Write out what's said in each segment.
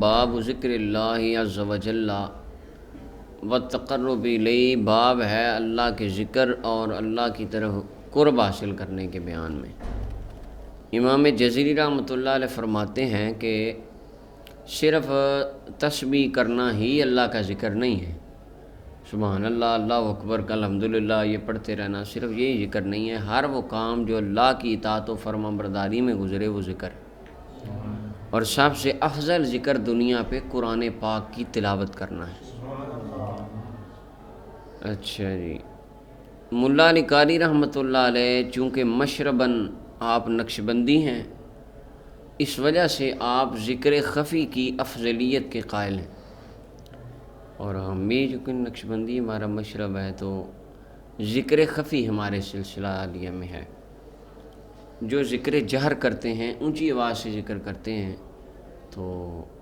باب ذکر اللہ عز و جل و تقرب الیہ، باب ہے اللہ کے ذکر اور اللہ کی طرف قرب حاصل کرنے کے بیان میں۔ امام جزری رحمۃ اللہ علیہ فرماتے ہیں کہ صرف تسبیح کرنا ہی اللہ کا ذکر نہیں ہے، سبحان اللہ، اللہ اکبر، الحمدللہ یہ پڑھتے رہنا صرف یہی ذکر نہیں ہے، ہر وہ کام جو اللہ کی اطاعت و فرما برداری میں گزرے وہ ذکر ہے۔ اور سب سے افضل ذکر دنیا پہ قرآن پاک کی تلاوت کرنا ہے۔ اچھا جی، ملا علی قاری رحمۃ اللہ علیہ چونکہ مشرباً آپ نقشبندی ہیں، اس وجہ سے آپ ذکر خفی کی افضلیت کے قائل ہیں، اور ہم بھی چونکہ نقشبندی ہمارا مشرب ہے تو ذکر خفی ہمارے سلسلہ عالیہ میں ہے۔ جو ذکر جہر کرتے ہیں، اونچی آواز سے ذکر کرتے ہیں، تو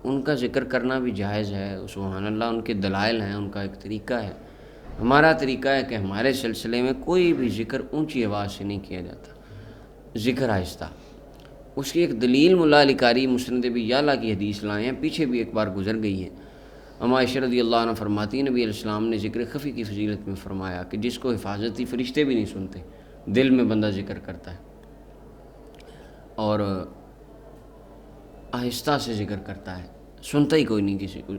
ان کا ذکر کرنا بھی جائز ہے، سبحان اللہ، ان کے دلائل ہیں، ان کا ایک طریقہ ہے۔ ہمارا طریقہ ہے کہ ہمارے سلسلے میں کوئی بھی ذکر اونچی آواز سے نہیں کیا جاتا، ذکر آہستہ۔ اس کی ایک دلیل ملا علی قاری مسند ابی یعلا کی حدیث لائے ہیں، پیچھے بھی ایک بار گزر گئی ہے۔ اما عائشہ رضی اللہ عنہ فرماتی ہیں نبی علیہ السلام نے ذکر خفی کی فضیلت میں فرمایا کہ جس کو حفاظتی فرشتے بھی نہیں سنتے، دل میں بندہ ذکر کرتا ہے اور آہستہ سے ذکر کرتا ہے، سنتا ہی کوئی نہیں کسی کو،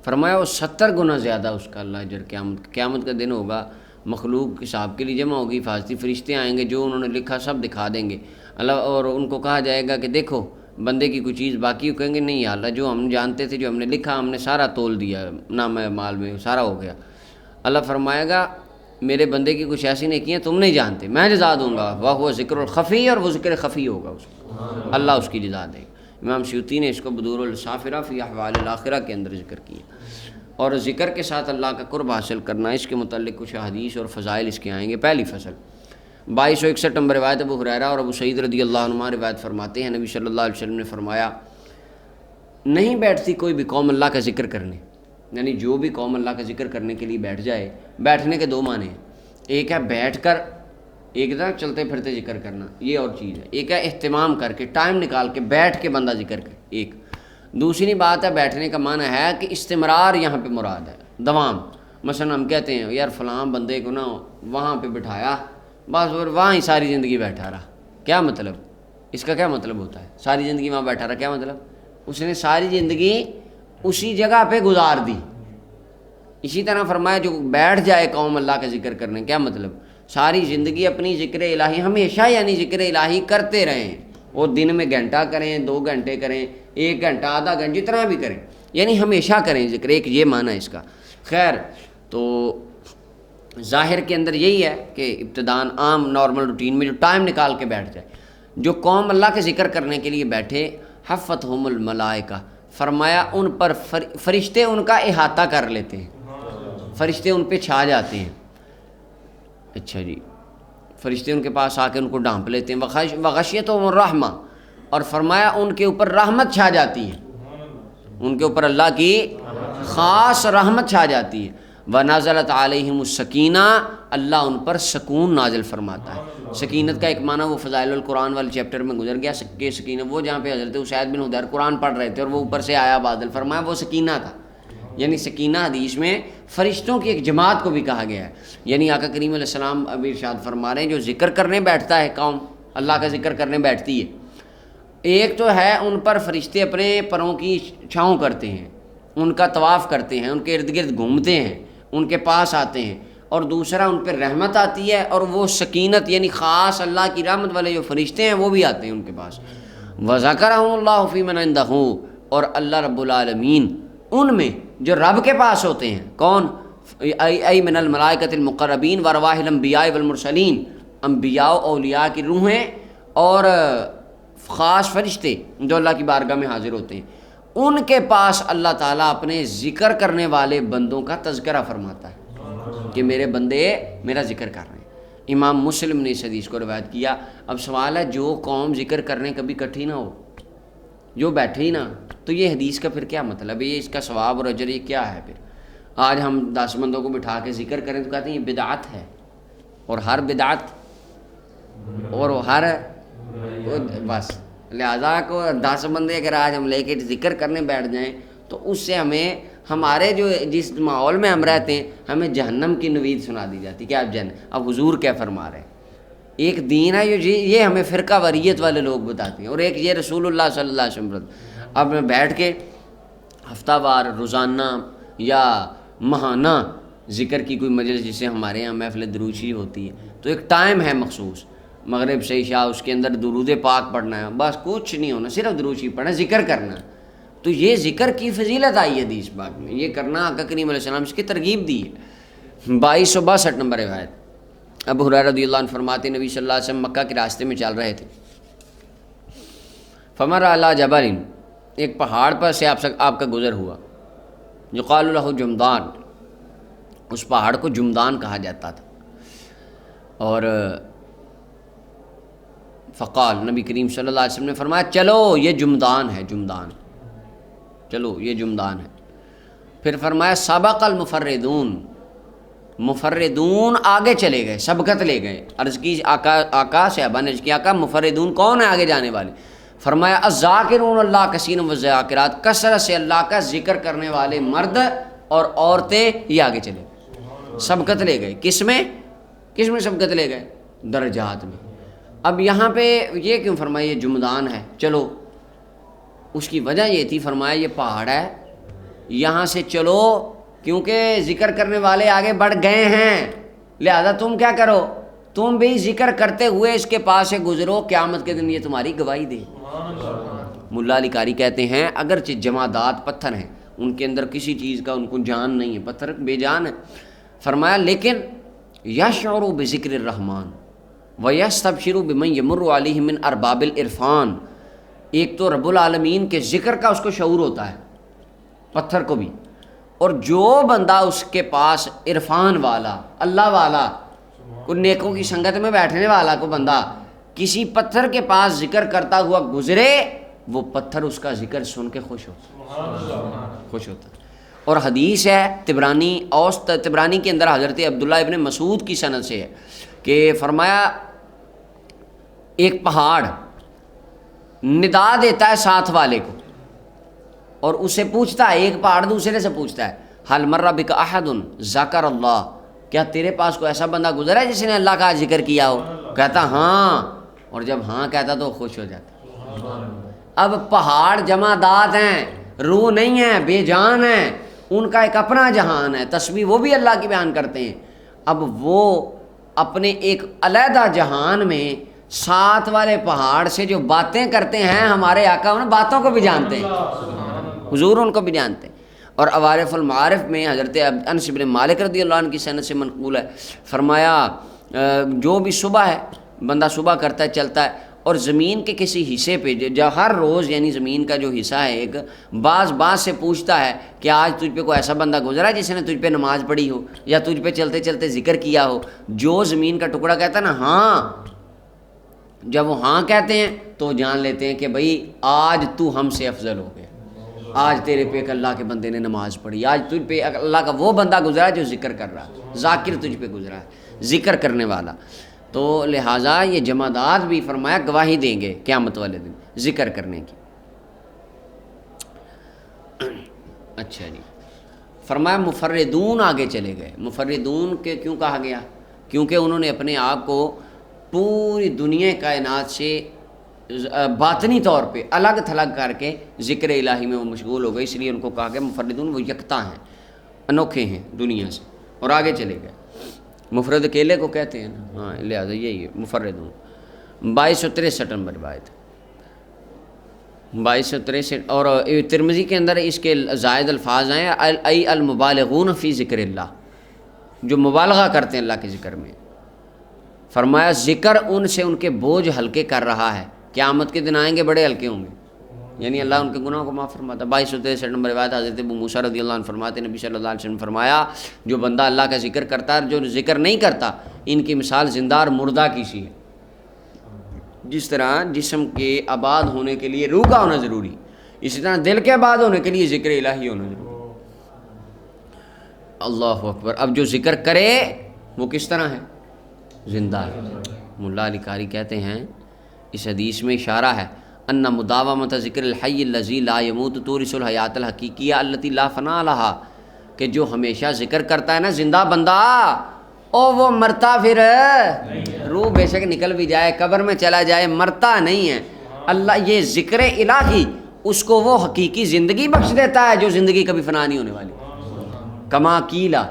فرمایا وہ 70 گنا زیادہ اس کا اللہ اجر قیامت کا دن ہوگا، مخلوق حساب کے لیے جمع ہوگی، حفاظتی فرشتے آئیں گے، جو انہوں نے لکھا سب دکھا دیں گے اللہ، اور ان کو کہا جائے گا کہ دیکھو بندے کی کوئی چیز باقی ہو، کہیں گے نہیں یا اللہ، جو ہم جانتے تھے، جو ہم نے لکھا، ہم نے سارا تول دیا، نامہ مال میں سارا ہو گیا۔ اللہ فرمائے گا میرے بندے کی کچھ ایسی نیکیاں تم نہیں جانتے، میں جزا دوں گا، وہ ذکر الخفی، اور وہ ذکر خفی ہوگا اس کو، اللہ اس کی جزا دے گا۔ امام سیوطی نے اس کو بدور الصافرہ فی احوال الاخرہ کے اندر ذکر کیا۔ اور ذکر کے ساتھ اللہ کا قرب حاصل کرنا، اس کے متعلق کچھ حدیث اور فضائل اس کے آئیں گے۔ پہلی فصل 2261 نمبر روایت ابو ہریرہ اور ابو سعید رضی اللہ عنہ روایت فرماتے ہیں، نبی صلی اللہ علیہ وسلم نے فرمایا نہیں بیٹھتی کوئی بھی قوم اللہ کا ذکر کرنے، یعنی جو بھی قوم اللہ کا ذکر کرنے کے لیے بیٹھ جائے، بیٹھنے کے دو معنی ہیں، ایک ہے بیٹھ کر، ایک طرح چلتے پھرتے ذکر کرنا، یہ اور چیز ہے، ایک ہے اہتمام کر کے، ٹائم نکال کے بیٹھ کے بندہ ذکر کرے، ایک دوسری بات ہے بیٹھنے کا معنی ہے کہ استمرار یہاں پہ مراد ہے، دوام۔ مثلا ہم کہتے ہیں یار فلاں بندے کو نا وہاں پہ بٹھایا، بس اور وہاں ہی ساری زندگی بیٹھا رہا، کیا مطلب اس کا؟ کیا مطلب ہوتا ہے ساری زندگی وہاں بیٹھا رہا؟ کیا مطلب؟ اس نے ساری زندگی اسی جگہ پہ گزار دی۔ اسی طرح فرمایا جو بیٹھ جائے قوم اللہ کا ذکر کرنے، کیا مطلب؟ ساری زندگی اپنی ذکر الہی ہمیشہ، یعنی ذکر الہی کرتے رہیں، وہ دن میں گھنٹہ کریں، 2 گھنٹے کریں، 1 گھنٹہ، آدھا گھنٹہ، جتنا بھی کریں، یعنی ہمیشہ کریں ذکر، ایک یہ معنی ہے اس کا۔ خیر، تو ظاہر کے اندر یہی ہے کہ ابتداً عام نارمل روٹین میں جو ٹائم نکال کے بیٹھ جائے، جو قوم اللہ کے ذکر کرنے کے لیے بیٹھے، حفتہم الملائکہ، فرمایا ان پر فرشتے ان کا احاطہ کر لیتے ہیں، فرشتے ان پہ چھا جاتے ہیں۔ اچھا جی، فرشتے ان کے پاس آ کے ان کو ڈھانپ لیتے ہیں، وغشیتہم الرحمہ، اور فرمایا ان کے اوپر رحمت چھا جاتی ہے، ان کے اوپر اللہ کی خاص رحمت چھا جاتی ہے۔ وَنَزَلَتْ عَلَيْهِمُ السَّكِينَةُ، اللہ ان پر سکون نازل فرماتا ہے۔ سکینت کا ایک معنی وہ فضائل القرآن والے چیپٹر میں گزر گیا، سکینہ وہ جہاں پہ حضرت اسید بن حضیر قرآن پڑھ رہے تھے اور وہ اوپر سے آیا بادل، فرمایا وہ سکینہ تھا، یعنی سکینہ حدیث میں فرشتوں کی ایک جماعت کو بھی کہا گیا ہے، یعنی آقا کریم علیہ السلام ابھی ارشاد فرما رہے ہیں جو ذکر کرنے بیٹھتا ہے قوم، اللہ کا ذکر کرنے بیٹھتی ہے، ایک تو ہے ان پر فرشتے اپنے پروں کی چھاؤں کرتے ہیں، ان کا طواف کرتے ہیں، ان کے ارد گرد گھومتے ہیں، ان کے پاس آتے ہیں، اور دوسرا ان پہ رحمت آتی ہے، اور وہ سکینت یعنی خاص اللہ کی رحمت والے جو فرشتے ہیں وہ بھی آتے ہیں ان کے پاس۔ وَذَكَرَهُمُ اللَّهُ فِي مَنْ عِندَهُ، اور اللہ رب العالمین ان میں جو رب کے پاس ہوتے ہیں، کون؟ ای من الملائکۃ المقربین وارواح الانبیاء والمرسلین، انبیاء و اولیاء کی روحیں اور خاص فرشتے جو اللہ کی بارگاہ میں حاضر ہوتے ہیں، ان کے پاس اللہ تعالیٰ اپنے ذکر کرنے والے بندوں کا تذکرہ فرماتا ہے کہ میرے بندے میرا ذکر کر رہے ہیں۔ امام مسلم نے اس حدیث کو روایت کیا۔ اب سوال ہے جو قوم ذکر کرنے کبھی اکٹھی نہ ہو، جو بیٹھے ہی نہ، تو یہ حدیث کا پھر کیا مطلب ہے؟ یہ اس کا ثواب اور اجر یہ کیا ہے؟ پھر آج ہم 10 بندوں کو بٹھا کے ذکر کریں تو کہتے ہیں یہ بدعت ہے، اور ہر بدعت اور ہر بس لہٰذا کو 10 بندے اگر آج ہم لے کے ذکر کرنے بیٹھ جائیں تو اس سے ہمیں ہمارے جو جس ماحول میں ہم رہتے ہیں ہمیں جہنم کی نوید سنا دی جاتی کہ آپ اب حضور کیا فرما رہے ہیں. ایک دین ہے یہ ہمیں فرقہ واریت والے لوگ بتاتے ہیں، اور ایک یہ رسول اللہ صلی اللہ علیہ وسلم. اب میں بیٹھ کے ہفتہ وار روزانہ یا ماہانہ ذکر کی کوئی مجلس، جسے ہمارے یہاں محفل دروشی ہوتی ہے، تو ایک ٹائم ہے مخصوص، مغرب سے عشاء، اس کے اندر درود پاک پڑھنا ہے، بس کچھ نہیں ہونا، صرف دروشی پڑھنا، ذکر کرنا. تو یہ ذکر کی فضیلت آئی ہے حدیث پاک میں، یہ کرنا آقا کریم علیہ السلام اس کی ترغیب دی ہے. 2262 نمبر روایت. ابو ہریرہ رضی اللہ عنہ فرماتے نبی صلی اللہ علیہ وسلم مکہ کے راستے میں چل رہے تھے. فمر علی جبل، ایک پہاڑ پر سے آپ کا گزر ہوا، یقال له جمدان، اس پہاڑ کو جمدان کہا جاتا تھا. اور فقال، نبی کریم صلی اللہ علیہ وسلم نے فرمایا چلو یہ جمدان ہے، جمدان، چلو یہ جمدان ہے. پھر فرمایا سبق المفردون، مفردون آگے چلے گئے، سبقت لے گئے. عرض کی آقا صحابہ نے عرض کی آقا مفردون کون ہے آگے جانے والے؟ فرمایا الذاکرون اللہ کثیرا والذاکرات، کثرت سے اللہ کا ذکر کرنے والے مرد اور عورتیں یہ آگے چلے گئے، سبقت لے گئے. کس میں سبقت لے گئے؟ درجات میں. اب یہاں پہ یہ کیوں فرمایا یہ جمدان ہے چلو؟ اس کی وجہ یہ تھی، فرمایا یہ پہاڑ ہے، یہاں سے چلو، کیونکہ ذکر کرنے والے آگے بڑھ گئے ہیں، لہذا تم کیا کرو، تم بھی ذکر کرتے ہوئے اس کے پاس سے گزرو، قیامت کے دن یہ تمہاری گواہی دے. ملا علی قاری کہتے ہیں اگرچہ جمادات پتھر ہیں، ان کے اندر کسی چیز کا ان کو جان نہیں ہے، پتھر بے جان ہے، فرمایا لیکن یشعر بذکر الرحمن ویستبشر بمن یمر علیہ من ارباب العرفان، ایک تو رب العالمین کے ذکر کا اس کو شعور ہوتا ہے، پتھر کو بھی، اور جو بندہ اس کے پاس عرفان والا، اللہ والا، کوئی نیکوں کی سنگت میں بیٹھنے والا کو بندہ کسی پتھر کے پاس ذکر کرتا ہوا گزرے، وہ پتھر اس کا ذکر سن کے خوش ہوتا. اور حدیث ہے تبرانی کے اندر حضرت عبداللہ ابن مسعود کی سند سے ہے کہ فرمایا ایک پہاڑ ندا دیتا ہے ساتھ والے کو، اور اسے پوچھتا ہے، ایک پہاڑ دوسرے سے پوچھتا ہے حل مر بک احد ذکر اللہ، کیا تیرے پاس کوئی ایسا بندہ گزرا ہے جس نے اللہ کا ذکر کیا ہو؟ کہتا ہاں، اور جب ہاں کہتا تو خوش ہو جاتا. اب پہاڑ جمادات ہیں، روح نہیں ہے، بے جان ہیں، ان کا ایک اپنا جہان ہے، تسبیح وہ بھی اللہ کی بیان کرتے ہیں. اب وہ اپنے ایک علیحدہ جہان میں ساتھ والے پہاڑ سے جو باتیں کرتے ہیں، ہمارے آقا ان باتوں کو بھی جانتے ہیں، حضور ان کو بھی جانتے ہیں. اور عوارف المعارف میں حضرت انس بن مالک رضی اللہ عنہ کی سند سے منقول ہے، فرمایا جو بھی صبح ہے، بندہ صبح کرتا ہے، چلتا ہے، اور زمین کے کسی حصے پہ جو ہر روز یعنی زمین کا جو حصہ ہے ایک بعض سے پوچھتا ہے کہ آج تجھ پہ کوئی ایسا بندہ گزرا ہے جس نے تجھ پہ نماز پڑھی ہو یا تجھ پہ چلتے چلتے ذکر کیا ہو؟ جو زمین کا ٹکڑا کہتا ہے نا ہاں، جب وہ ہاں کہتے ہیں تو جان لیتے ہیں کہ بھئی آج تو ہم سے افضل ہو گیا، آج تیرے پہ ایک اللہ کے بندے نے نماز پڑھی، آج تجھ پہ اللہ کا وہ بندہ گزرا ہے جو ذکر کر رہا ہے، ذاکر تجھ پہ گزرا ہے، ذکر کرنے والا. تو لہٰذا یہ جمادات بھی فرمایا گواہی دیں گے قیامت والے دن ذکر کرنے کی. اچھا جی، فرمایا مفردون آگے چلے گئے. مفردون کے کیوں کہا گیا؟ کیونکہ انہوں نے اپنے آپ کو پوری دنیا کائنات سے باطنی طور پہ الگ تھلگ کر کے ذکر الہی میں وہ مشغول ہو گئے، اس لیے ان کو کہا گیا مفردون، وہ یکتا ہیں، انوکھے ہیں دنیا سے، اور آگے چلے گئے. مفرد اکیلے کو کہتے ہیں نا، ہاں لہٰذا یہی ہے مفردون. 2263 نمبر روایت، 2263. اور ترمذی کے اندر اس کے زائد الفاظ ہیں ای المبالغون فی ذکر اللہ، جو مبالغہ کرتے ہیں اللہ کے ذکر میں. فرمایا ذکر ان سے ان کے بوجھ ہلکے کر رہا ہے، قیامت کے دن آئیں گے بڑے ہلکے ہوں گے، یعنی اللہ ان کے گناہوں کو معاف فرماتا. 2263 نمبر روایت حضرت ابو موسیٰ رضی اللہ عنہ فرماتے نبی صلی اللہ علیہ وسلم فرمایا جو بندہ اللہ کا ذکر کرتا ہے، جو ذکر نہیں کرتا، ان کی مثال زندہ اور مردہ کی سی ہے. جس طرح جسم کے آباد ہونے کے لیے روح کا ہونا ضروری، اسی طرح دل کے آباد ہونے کے لیے ذکر الہی ہونا ضروری. اللہ اکبر. اب جو ذکر کرے وہ کس طرح ہے؟ زندہ ہے. ملا علی قاری کہتے ہیں اس حدیث میں اشارہ ہے ان مداومۃ ذکر الحی الذی لا یموت تورث الحیات الحقیقیہ التی لا فنا لہا، کہ جو ہمیشہ ذکر کرتا ہے نا زندہ بندہ، او وہ مرتا پھر روح بے شک نکل بھی جائے قبر میں چلا جائے مرتا نہیں ہے۔ اللہ یہ ذکر الہی اس کو وہ حقیقی زندگی بخش دیتا ہے جو زندگی کبھی فنا نہیں ہونے والی۔ کما قیلا،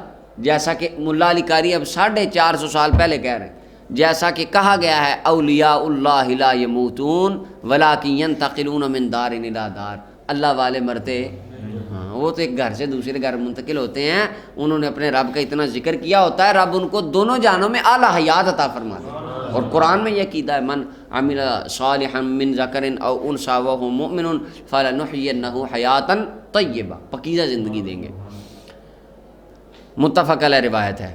جیسا کہ ملا علی قاری اب 450 سال پہلے کہہ رہے ہیں، جیسا کہ کہا گیا ہے اولیاء اللہ لا یموتون ولکن ینتقلون من دار الی دار، اللہ والے مرتے ہاں، وہ تو ایک گھر سے دوسرے گھر منتقل ہوتے ہیں، انہوں نے اپنے رب کا اتنا ذکر کیا ہوتا ہے، رب ان کو دونوں جہانوں میں اعلیٰ حیات عطا فرما دیتا ہے۔ اور قرآن میں یہ عقیدہ ہے من عمل صالحا من ذکر او انثی وهو مؤمن فلنحینہ حیاتا طیبہ، پاکیزہ زندگی دیں گے۔ متفق علیہ روایت ہے۔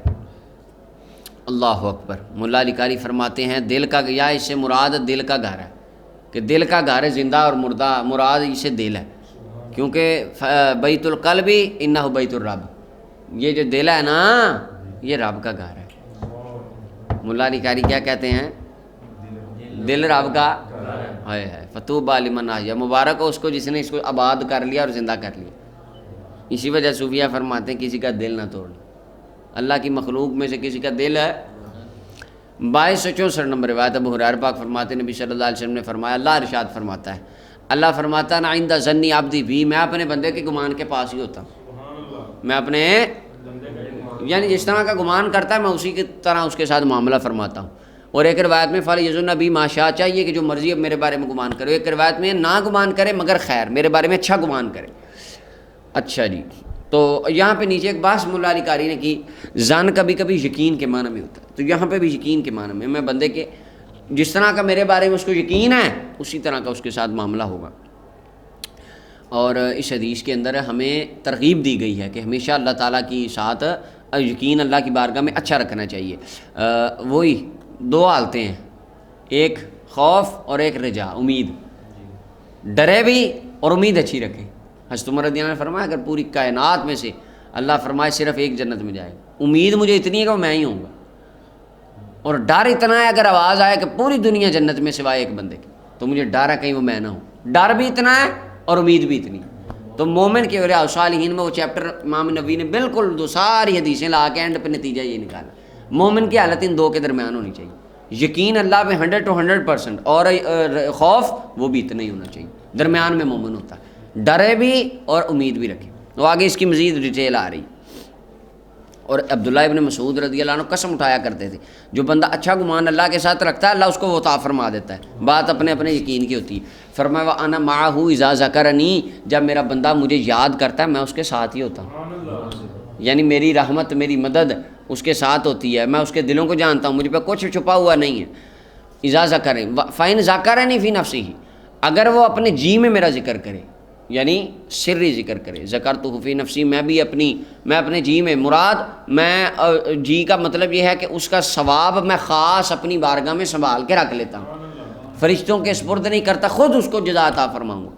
اللہ اکبر۔ ملا علی قاری فرماتے ہیں دل کا، یا اس سے مراد دل کا گھر ہے، کہ دل کا گھر ہے زندہ اور مردہ، مراد اسے دل ہے، کیونکہ بیت القلب انہ بیت الرب، یہ جو دل ہے نا یہ رب کا گھر ہے۔ ملا علی قاری کیا کہتے ہیں؟ دل رب کا ہے۔ فطوبی لمن احیا، مبارک ہو اس کو جس نے اس کو آباد کر لیا اور زندہ کر لیا۔ اسی وجہ صوفیہ فرماتے ہیں کسی کا دل نہ توڑ، اللہ کی مخلوق میں سے کسی کا دل ہے۔ 2264 نمبر روایت ابو ہریرہ پاک فرماتے ہیں نبی صلی اللہ علیہ وسلم نے فرمایا، اللہ ارشاد فرماتا ہے، اللہ فرماتا ہے نا عند ظنی عبدی بھی، میں اپنے بندے کے گمان کے پاس ہی ہوتا ہوں، میں اپنے یعنی جس طرح کا گمان کرتا ہے میں اسی کی طرح اس کے ساتھ معاملہ فرماتا ہوں۔ اور ایک روایت میں فَلْيَظُنَّ بِي مَا شَاءَ، چاہیے کہ جو مرضی اب میرے بارے میں گمان کرے، ایک روایت میں نہ گمان کرے مگر خیر، میرے بارے میں اچھا گمان کرے۔ اچھا جی، تو یہاں پہ نیچے ایک بحث ملا علی قاری نے کی، ظن کبھی کبھی یقین کے معنی میں ہوتا ہے، تو یہاں پہ بھی یقین کے معنی میں بندے کے جس طرح کا میرے بارے میں اس کو یقین ہے اسی طرح کا اس کے ساتھ معاملہ ہوگا۔ اور اس حدیث کے اندر ہمیں ترغیب دی گئی ہے کہ ہمیشہ اللہ تعالیٰ کی ساتھ یقین اللہ کی بارگاہ میں اچھا رکھنا چاہیے۔ وہی دو حالتیں ہیں، ایک خوف اور ایک رجا، امید، ڈرے بھی اور امید اچھی رکھے۔ حضرت عمر رضی اللہ عنہ نے فرمایا اگر پوری کائنات میں سے اللہ فرمائے صرف ایک جنت میں جائے گا، امید مجھے اتنی ہے کہ میں ہی ہوں گا، اور ڈر اتنا ہے اگر آواز آئے کہ پوری دنیا جنت میں سوائے ایک بندے کے، تو مجھے ڈر ہے کہیں وہ میں نہ ہوں، ڈر بھی اتنا ہے اور امید بھی اتنی ہے۔ تو مومن کے اولیاء صالحین میں وہ چیپٹر امام نبوی نے بالکل دو ساری حدیثیں لا کے اینڈ پہ نتیجہ یہ نکالا، مومن کی حالت ان دو کے درمیان ہونی چاہیے، یقین اللہ پہ 100 to 100%، اور خوف وہ بھی اتنا ہی ہونا چاہیے، درمیان میں مومن ہوتا ہے، ڈرے بھی اور امید بھی رکھے۔ تو آگے اس کی مزید ڈیٹیل آ رہی۔ اور عبداللہ ابن مسعود رضی اللہ عنہ قسم اٹھایا کرتے تھے جو بندہ اچھا گمان اللہ کے ساتھ رکھتا ہے اللہ اس کو وہ عطا فرما دیتا ہے، بات اپنے اپنے یقین کی ہوتی ہے۔ فرمایا وَأَنَا مَعَهُ إِذَا ذَكَرَنِي، جب میرا بندہ مجھے یاد کرتا ہے میں اس کے ساتھ ہی ہوتا ہوں، یعنی میری رحمت میری مدد اس کے ساتھ ہوتی ہے، میں اس کے دلوں کو جانتا ہوں، مجھ پہ کچھ چھپا ہوا نہیں ہے۔ إِذَا ذَكَرَنِي فَإِنْ ذَكَرَنِي فِي نَفْسِهِ، اگر وہ اپنے جی میں میرا ذکر کرے، یعنی سری ذکر کرے، ذکرتہ فی نفسی، میں اپنے جی میں، مراد میں جی کا مطلب یہ ہے کہ اس کا ثواب میں خاص اپنی بارگاہ میں سنبھال کے رکھ لیتا ہوں، فرشتوں کے سپرد نہیں کرتا، خود اس کو جزا عطا فرماؤں گا۔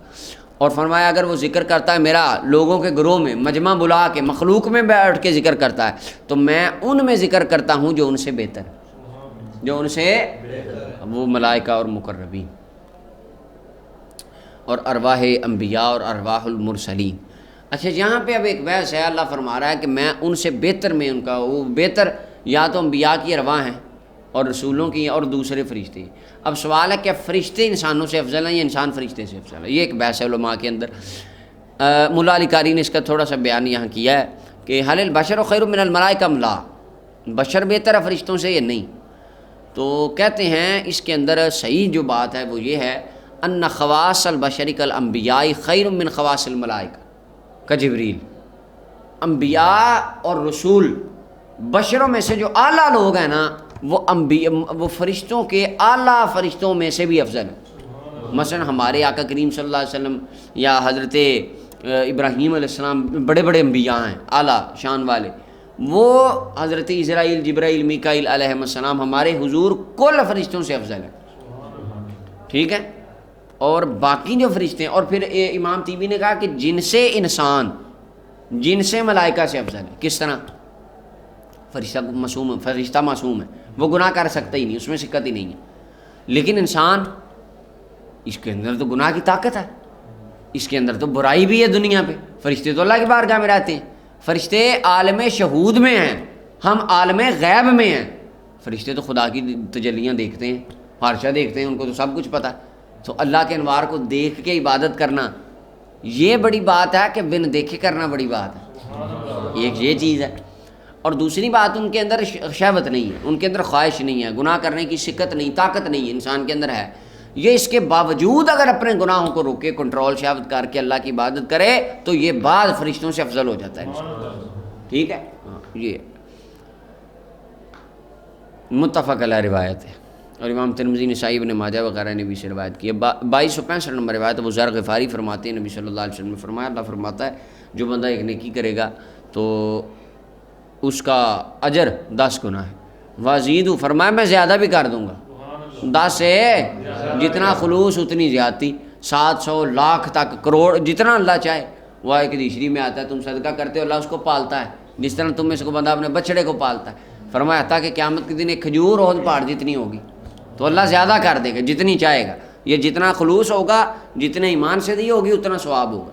اور فرمایا اگر وہ ذکر کرتا ہے میرا لوگوں کے گروہ میں، مجمع بلا کے، مخلوق میں بیٹھ کے ذکر کرتا ہے، تو میں ان میں ذکر کرتا ہوں جو ان سے بہتر، جو ان سے وہ ملائکہ اور مقربین اور ارواح انبیاء اور ارواح المرسلین۔ اچھا یہاں پہ اب ایک بحث ہے، اللہ فرما رہا ہے کہ میں ان سے بہتر میں ان کا، وہ بہتر یا تو انبیاء کی ارواح ہیں اور رسولوں کی اور دوسرے فرشتے ہیں۔ اب سوال ہے کہ فرشتے انسانوں سے افضل ہیں یا انسان فرشتے سے افضل ہے، یہ ایک بحث ہے علماء کے اندر۔ ملا علی قاری نے اس کا تھوڑا سا بیان یہاں کیا ہے کہ حل البشر خیر من الملائکہ ام لا، بشر بہتر ہے فرشتوں سے یا نہیں؟ تو کہتے ہیں اس کے اندر صحیح جو بات ہے وہ یہ ہے ان خواص البشر کالانبیاء خیر من خواص الملائکہ کجبریل، انبیاء اور رسول بشروں میں سے جو اعلیٰ لوگ ہیں نا وہ فرشتوں کے اعلیٰ فرشتوں میں سے بھی افضل ہیں۔ مثلا ہمارے آقا کریم صلی اللہ علیہ وسلم یا حضرت ابراہیم علیہ السلام بڑے بڑے انبیاء ہیں اعلیٰ شان والے، وہ حضرت اسرائیل جبرائیل میکائیل علیہ السلام ہمارے حضور کل فرشتوں سے افضل ہیں، ٹھیک ہے؟ اور باقی جو فرشتے ہیں، اور پھر امام طیبی نے کہا کہ جن سے انسان جن سے ملائکہ سے افضل ہے۔ کس طرح؟ فرشتہ معصوم ہے، وہ گناہ کر سکتا ہی نہیں، اس میں شکت ہی نہیں ہے، لیکن انسان اس کے اندر تو گناہ کی طاقت ہے، اس کے اندر تو برائی بھی ہے دنیا پہ. فرشتے تو اللہ کی بارگاہ میں رہتے ہیں، فرشتے عالم شہود میں ہیں، ہم عالم غیب میں ہیں. فرشتے تو خدا کی تجلیاں دیکھتے ہیں، فارشہ دیکھتے ہیں، ان کو تو سب کچھ پتہ ہے. تو اللہ کے انوار کو دیکھ کے عبادت کرنا یہ بڑی بات ہے کہ بن دیکھے کرنا بڑی بات ہے. ایک یہ چیز ہے. اور دوسری بات، ان کے اندر شہوت نہیں ہے، ان کے اندر خواہش نہیں ہے، گناہ کرنے کی شکت نہیں، طاقت نہیں ہے، انسان کے اندر ہے. یہ اس کے باوجود اگر اپنے گناہوں کو روکے، کنٹرول شہوت کر کے اللہ کی عبادت کرے تو یہ بعض فرشتوں سے افضل ہو جاتا ہے انسان. ٹھیک ہے. یہ متفق علیہ روایت ہے، اور امام ترمذی، نسائی، ابن ماجہ وغیرہ نے بھی اسے روایت کی ہے. 2265 نمبر روایت ابو ذر غفاری فرماتے ہیں، نبی صلی اللہ علیہ وسلم نے فرمایا، اللہ فرماتا ہے جو بندہ ایک نیکی کرے گا تو اس کا اجر 10 گنا ہے. وازید فرمایا میں زیادہ بھی کر دوں گا. 10 ہے جتنا خلوص اتنی زیادتی، 700 لاکھ تک، کروڑ، جتنا اللہ چاہے. وہ ایک حدیث میں آتا ہے تم صدقہ کرتے ہو اللہ اس کو پالتا ہے جس طرح تم میں سے کو بندہ اپنے بچڑے کو پالتا ہے. فرمایا تھا کہ قیامت کے دن ایک کھجور اور پہاڑ جتنی ہوگی تو اللہ زیادہ کر دے گا جتنی چاہے گا. یہ جتنا خلوص ہوگا، جتنے ایمان سے دی ہوگی اتنا ثواب ہوگا.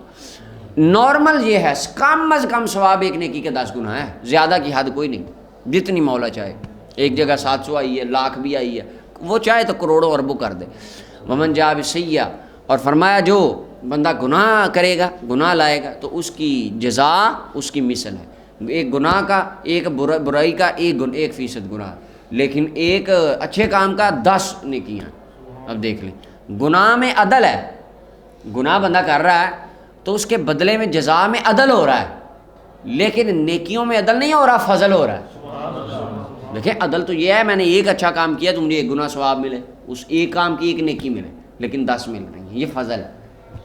نارمل یہ ہے کم از کم ثواب ایک نیکی کے 10 گنا ہے، زیادہ کی حد کوئی نہیں. جتنی مولا چاہے، ایک جگہ 700 آئی ہے، لاکھ بھی آئی ہے، وہ چاہے تو کروڑوں اربوں کر دے. ومن جاء بالسیئہ، اور فرمایا جو بندہ گناہ کرے گا، گناہ لائے گا تو اس کی جزا اس کی مثل ہے. ایک گناہ کا، ایک برائی کا 1% گناہ، لیکن ایک اچھے کام کا 10 نیکیاں. اب دیکھ لیں، گناہ میں عدل ہے، گناہ بندہ کر رہا ہے تو اس کے بدلے میں جزا میں عدل ہو رہا ہے، لیکن نیکیوں میں عدل نہیں ہو رہا، فضل ہو رہا ہے. دیکھیں عدل تو یہ ہے میں نے ایک اچھا کام کیا تو مجھے 1 گنا ثواب ملے، اس ایک کام کی 1 نیکی ملے، لیکن 10 مل رہی ہیں. یہ فضل ہے،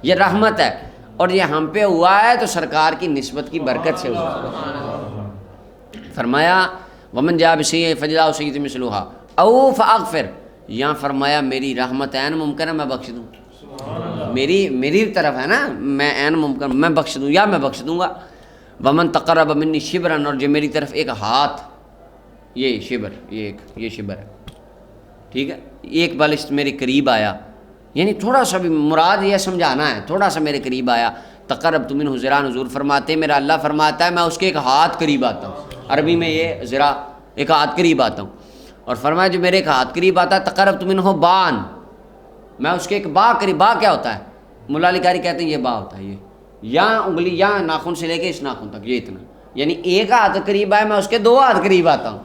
یہ رحمت ہے، اور یہ ہم پہ ہوا ہے تو سرکار کی نسبت کی برکت سے ہوا ہے. فرمایا ومن جاء بسیئہ فجزاؤ سیئۃ مثلھا او فاغفر، یہاں فرمایا میری رحمت عین ممکن ہے میں بخش دوں، میری طرف ہے نا، میں عین ممکن میں بخش دوں یا میں بخش دوں گا. ومن تقرب منی شبرا، اور جو میری طرف ایک ہاتھ، یہ شبر، یہ شبر ہے، ٹھیک ہے، ایک بالشت میرے قریب آیا، یعنی تھوڑا سا بھی، مراد یہ سمجھانا ہے تھوڑا سا میرے قریب آیا. تقربت منہ ذراعا، حضور فرماتے میرا اللہ فرماتا ہے میں اس کے ایک ہاتھ قریب آتا ہوں. عربی میں یہ ذرا، ایک ہاتھ قریب آتا ہوں. اور فرمایا جو میرے ایک ہاتھ قریب آتا ہے تقربت منہ بان، میں اس کے ایک با قریب. با کیا ہوتا ہے؟ ملا علی قاری کہتے ہیں یہ با ہوتا ہے، یہ یہاں انگلی، یہاں ناخن سے لے کے اس ناخن تک، یہ اتنا، یعنی ایک ہاتھ قریب آئے میں اس کے 2 ہاتھ قریب آتا ہوں.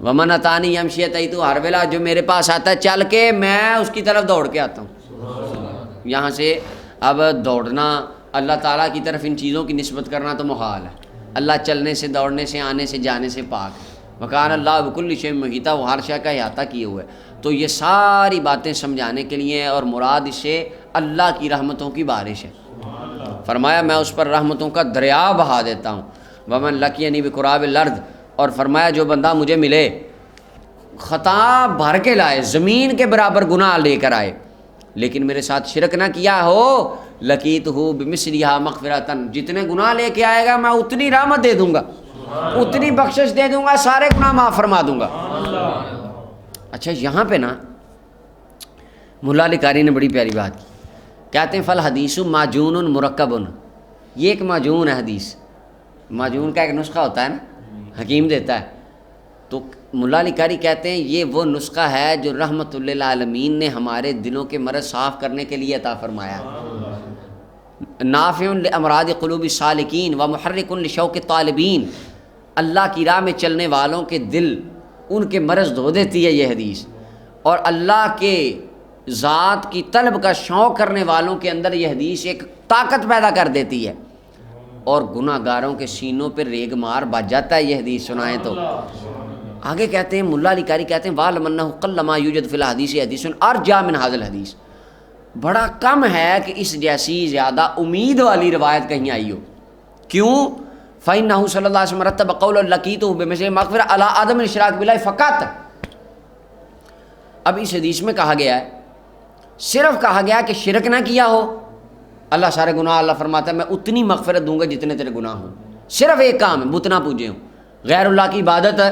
ومن اتانی یمشی اتیتہ، تو ہر ویلا جو میرے پاس آتا ہے چل کے میں اس کی طرف دوڑ کے آتا ہوں. یہاں سے اب دوڑنا اللہ تعالیٰ کی طرف ان چیزوں کی نسبت کرنا تو محال ہے. اللہ چلنے سے، دوڑنے سے، آنے سے، جانے سے پاک ہے. وکان اللہ بکل شیء محیطا، وہ ہر شے کا احاطہ کیے ہوئے. تو یہ ساری باتیں سمجھانے کے لیے، اور مراد اس سے اللہ کی رحمتوں کی بارش ہے. فرمایا میں اس پر رحمتوں کا دریا بہا دیتا ہوں. ومن لقینی بقراب الارض، اور فرمایا جو بندہ مجھے ملے خطا بھر کے لائے، زمین کے برابر گناہ لے کر آئے، لیکن میرے ساتھ شرک نہ کیا ہو، لقیتہ بمثلھا مغفرۃ، جتنے گناہ لے کے آئے گا میں اتنی رحمت دے دوں گا، اتنی بخشش دے دوں گا، سارے گناہ معاف فرما دوں گا. اچھا یہاں پہ نا ملا علی قاری نے بڑی پیاری بات کی، کہتے ہیں فل حدیث معجون مرکب، یہ ایک معجون ہے حدیث. معجون کا ایک نسخہ ہوتا ہے نا، حکیم دیتا ہے. تو ملا علی قاری کہتے ہیں یہ وہ نسخہ ہے جو رحمت للعالمین نے ہمارے دلوں کے مرض صاف کرنے کے لیے عطا فرمایا. نافع لامراض قلوب السالکین و محرک لشوق الطالبین، اللہ کی راہ میں چلنے والوں کے دل، ان کے مرض دھو دیتی ہے یہ حدیث، اور اللہ کے ذات کی طلب کا شوق کرنے والوں کے اندر یہ حدیث ایک طاقت پیدا کر دیتی ہے، اور گناہ گاروں کے سینوں پہ ریگ مار بج جاتا ہے یہ حدیث سنائیں تو. آگے کہتے ہیں ملا علی قاری کہتے ہیں وَعْلَمْ أَنَّهُ قَلَّ مَا يُوجَدُ فِي الْحَدِيثِ حَدِيثٌ أَرْجَى مِنْ هَذَا الْحَدِيثِ، بڑا کم ہے کہ اس جیسی زیادہ امید والی روایت کہیں آئی ہو. کیوں؟ فَإِنَّهُ صلی اللہ علیہ وسلم رتب قول لقیتہ بمثل مغفرۃ علی عدم الاشراک باللہ فقط. اب اس حدیث میں کہا گیا ہے، صرف کہا گیا کہ شرک نہ کیا ہو، اللہ سارے گناہ، اللہ فرماتا ہے میں اتنی مغفرت دوں گا جتنے تیرے گناہ ہوں. صرف ایک کام ہے، بت نہ پوجے ہوں، غیر اللہ کی عبادت ہے،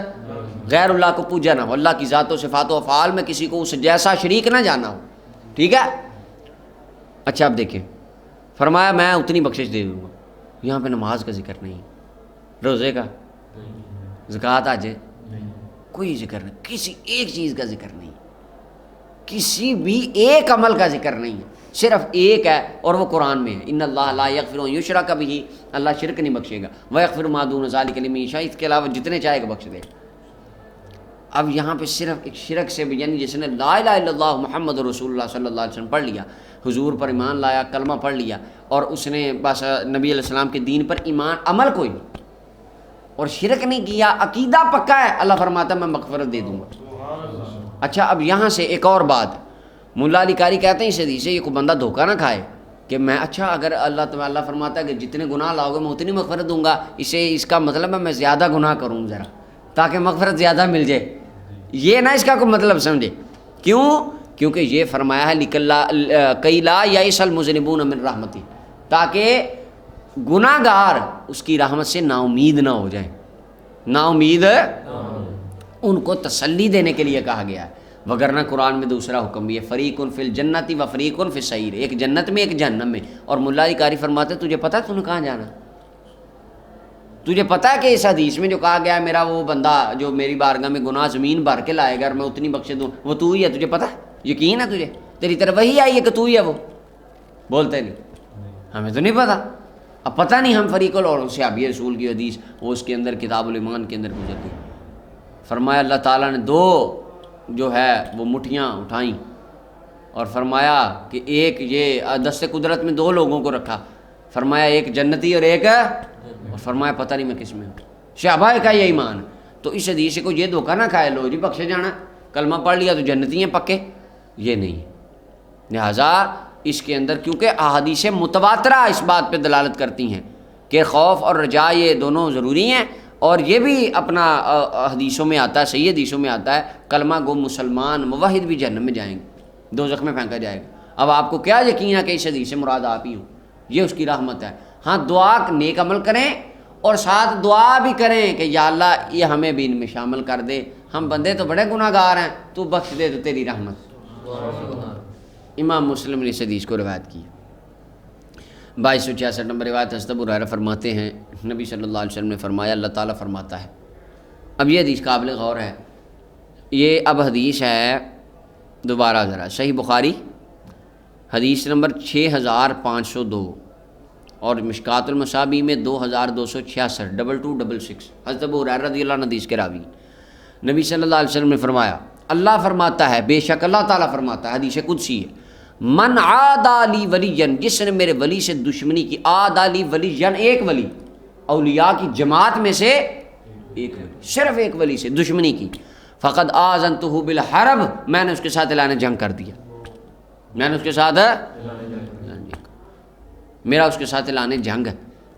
غیر اللہ کو پوجا نہ ہو، اللہ کی ذات و صفات و افعال میں کسی کو اس جیسا شریک نہ جانا ہو. ٹھیک ہے، اچھا اب دیکھیں، فرمایا میں اتنی بخشش دے دوں گا. یہاں پہ نماز کا ذکر نہیں، روزے کا، زکوٰۃ آج کوئی ذکر نہیں، کسی ایک چیز کا ذکر نہیں، کسی بھی ایک عمل کا ذکر نہیں ہے، صرف ایک ہے اور وہ قرآن میں ہے. ان اللہ لا یغفر ان یشرک بہ، اللہ شرک نہیں بخشے گا. ویغفر ما دون ذلک لمن یشاء، اس کے علاوہ جتنے چاہے گا بخش دے. اب یہاں پہ صرف ایک شرک سے بھی، یعنی جس نے لا الہ الا اللہ محمد رسول اللہ صلی اللہ علیہ وسلم پڑھ لیا، حضور پر ایمان لایا، کلمہ پڑھ لیا، اور اس نے بس نبی علیہ السلام کے دین پر ایمان، عمل کوئی نہیں، اور شرک نہیں کیا، عقیدہ پکا ہے، اللہ فرماتا ہے میں مغفرت دے دوں گا. اچھا اب یہاں سے ایک اور بات، ملا علی قاری کہتے ہیں اس حدیث سے یہ کوئی بندہ دھوکہ نہ کھائے کہ میں، اچھا اگر اللہ فرماتا ہے کہ جتنے گناہ لاؤ گے میں اتنی مغفرت دوں گا، اس کا مطلب ہے میں زیادہ گناہ کروں ذرا تاکہ مغفرت زیادہ مل جائے. یہ نہ اس کا کوئی مطلب سمجھے. کیوں؟ کیونکہ یہ فرمایا ہے کئی لا یئس المذنبون من رحمتی، تاکہ گناہ گار اس کی رحمت سے نا امید نہ ہو جائیں. نا امید ان کو تسلی دینے کے لیے کہا گیا ہے. وگرنہ قرآن میں دوسرا حکم بھی ہے، فریق فی الجنت و فریق فی السعیر، ایک جنت میں ایک جہنم میں. اور ملا علی قاری فرماتے تجھے پتہ ہے تو نے کہاں جانا؟ تجھے پتہ ہے کہ اس حدیث میں جو کہا گیا ہے میرا وہ بندہ جو میری بارگاہ میں گناہ زمین بھر کے لائے گا اور میں اتنی بخش دوں، وہ تو ہی ہے. تجھے پتہ ہے، یقین ہے تجھے، تیری طرف وہی آئی ہے کہ تو ہی ہے وہ؟ بولتے نہیں، ہمیں تو نہیں پتہ. اب پتہ نہیں ہم فریق اور صحابی رسول کی حدیث وہ اس کے اندر کتاب الایمان کے اندر گزرتی. فرمایا اللہ تعالیٰ نے دو جو ہے وہ مٹھیاں اٹھائیں اور فرمایا کہ ایک یہ دست قدرت میں دو لوگوں کو رکھا، فرمایا ایک جنتی اور ایک، اور فرمایا پتہ نہیں میں کس میں ہوں. صحابہ کا یہ ایمان. تو اس حدیث سے کوئی یہ دھوکہ نہ کھائے لو جی بخشے جانا، کلمہ پڑھ لیا تو جنتی ہیں پکے، یہ نہیں. لہٰذا اس کے اندر کیونکہ احادیث متواترہ اس بات پہ دلالت کرتی ہیں کہ خوف اور رجا یہ دونوں ضروری ہیں، اور یہ بھی اپنا حدیثوں میں آتا ہے، صحیح حدیثوں میں آتا ہے کلمہ گو مسلمان موحد بھی جہنم میں جائیں گے، دوزخ میں پھینکا جائے گا. اب آپ کو کیا یقین ہے کہ اس حدیث سے مراد آپ ہی ہوں؟ یہ اس کی رحمت ہے. ہاں دعا نیک عمل کریں اور ساتھ دعا بھی کریں کہ یا اللہ یہ ہمیں بھی ان میں شامل کر دے، ہم بندے تو بڑے گناہ گار ہیں، تو بخش دے تو تیری رحمت. امام مسلم نے اس حدیث کو روایت کی. 2266 نمبر روایت حضرت ابو ہریرہ فرماتے ہیں نبی صلی اللہ علیہ وسلم نے فرمایا، اللہ تعالیٰ فرماتا ہے. اب یہ حدیث قابل غور ہے. یہ اب حدیث ہے دوبارہ ذرا صحیح بخاری حدیث نمبر 6502 اور مشکات المصابیح میں 2266 2266. حضرت ابو ہریرہ رضی اللہ عنہ حدیث کے راوی. نبی صلی اللہ علیہ وسلم نے فرمایا، اللہ فرماتا ہے، بے شک اللہ تعالیٰ فرماتا ہے، حدیث قدسی ہے، من عادی لی ولین، جس نے میرے ولی سے دشمنی کی، عادی لی ولین ایک ولی، اولیاء کی جماعت میں سے ایک ولی، صرف ایک ولی سے دشمنی کی، فقد آذنتہ بالحرب، میں نے اس کے ساتھ اعلان جنگ کر دیا، میں نے اس کے ساتھ میرا اس کے ساتھ اعلان جنگ ہے.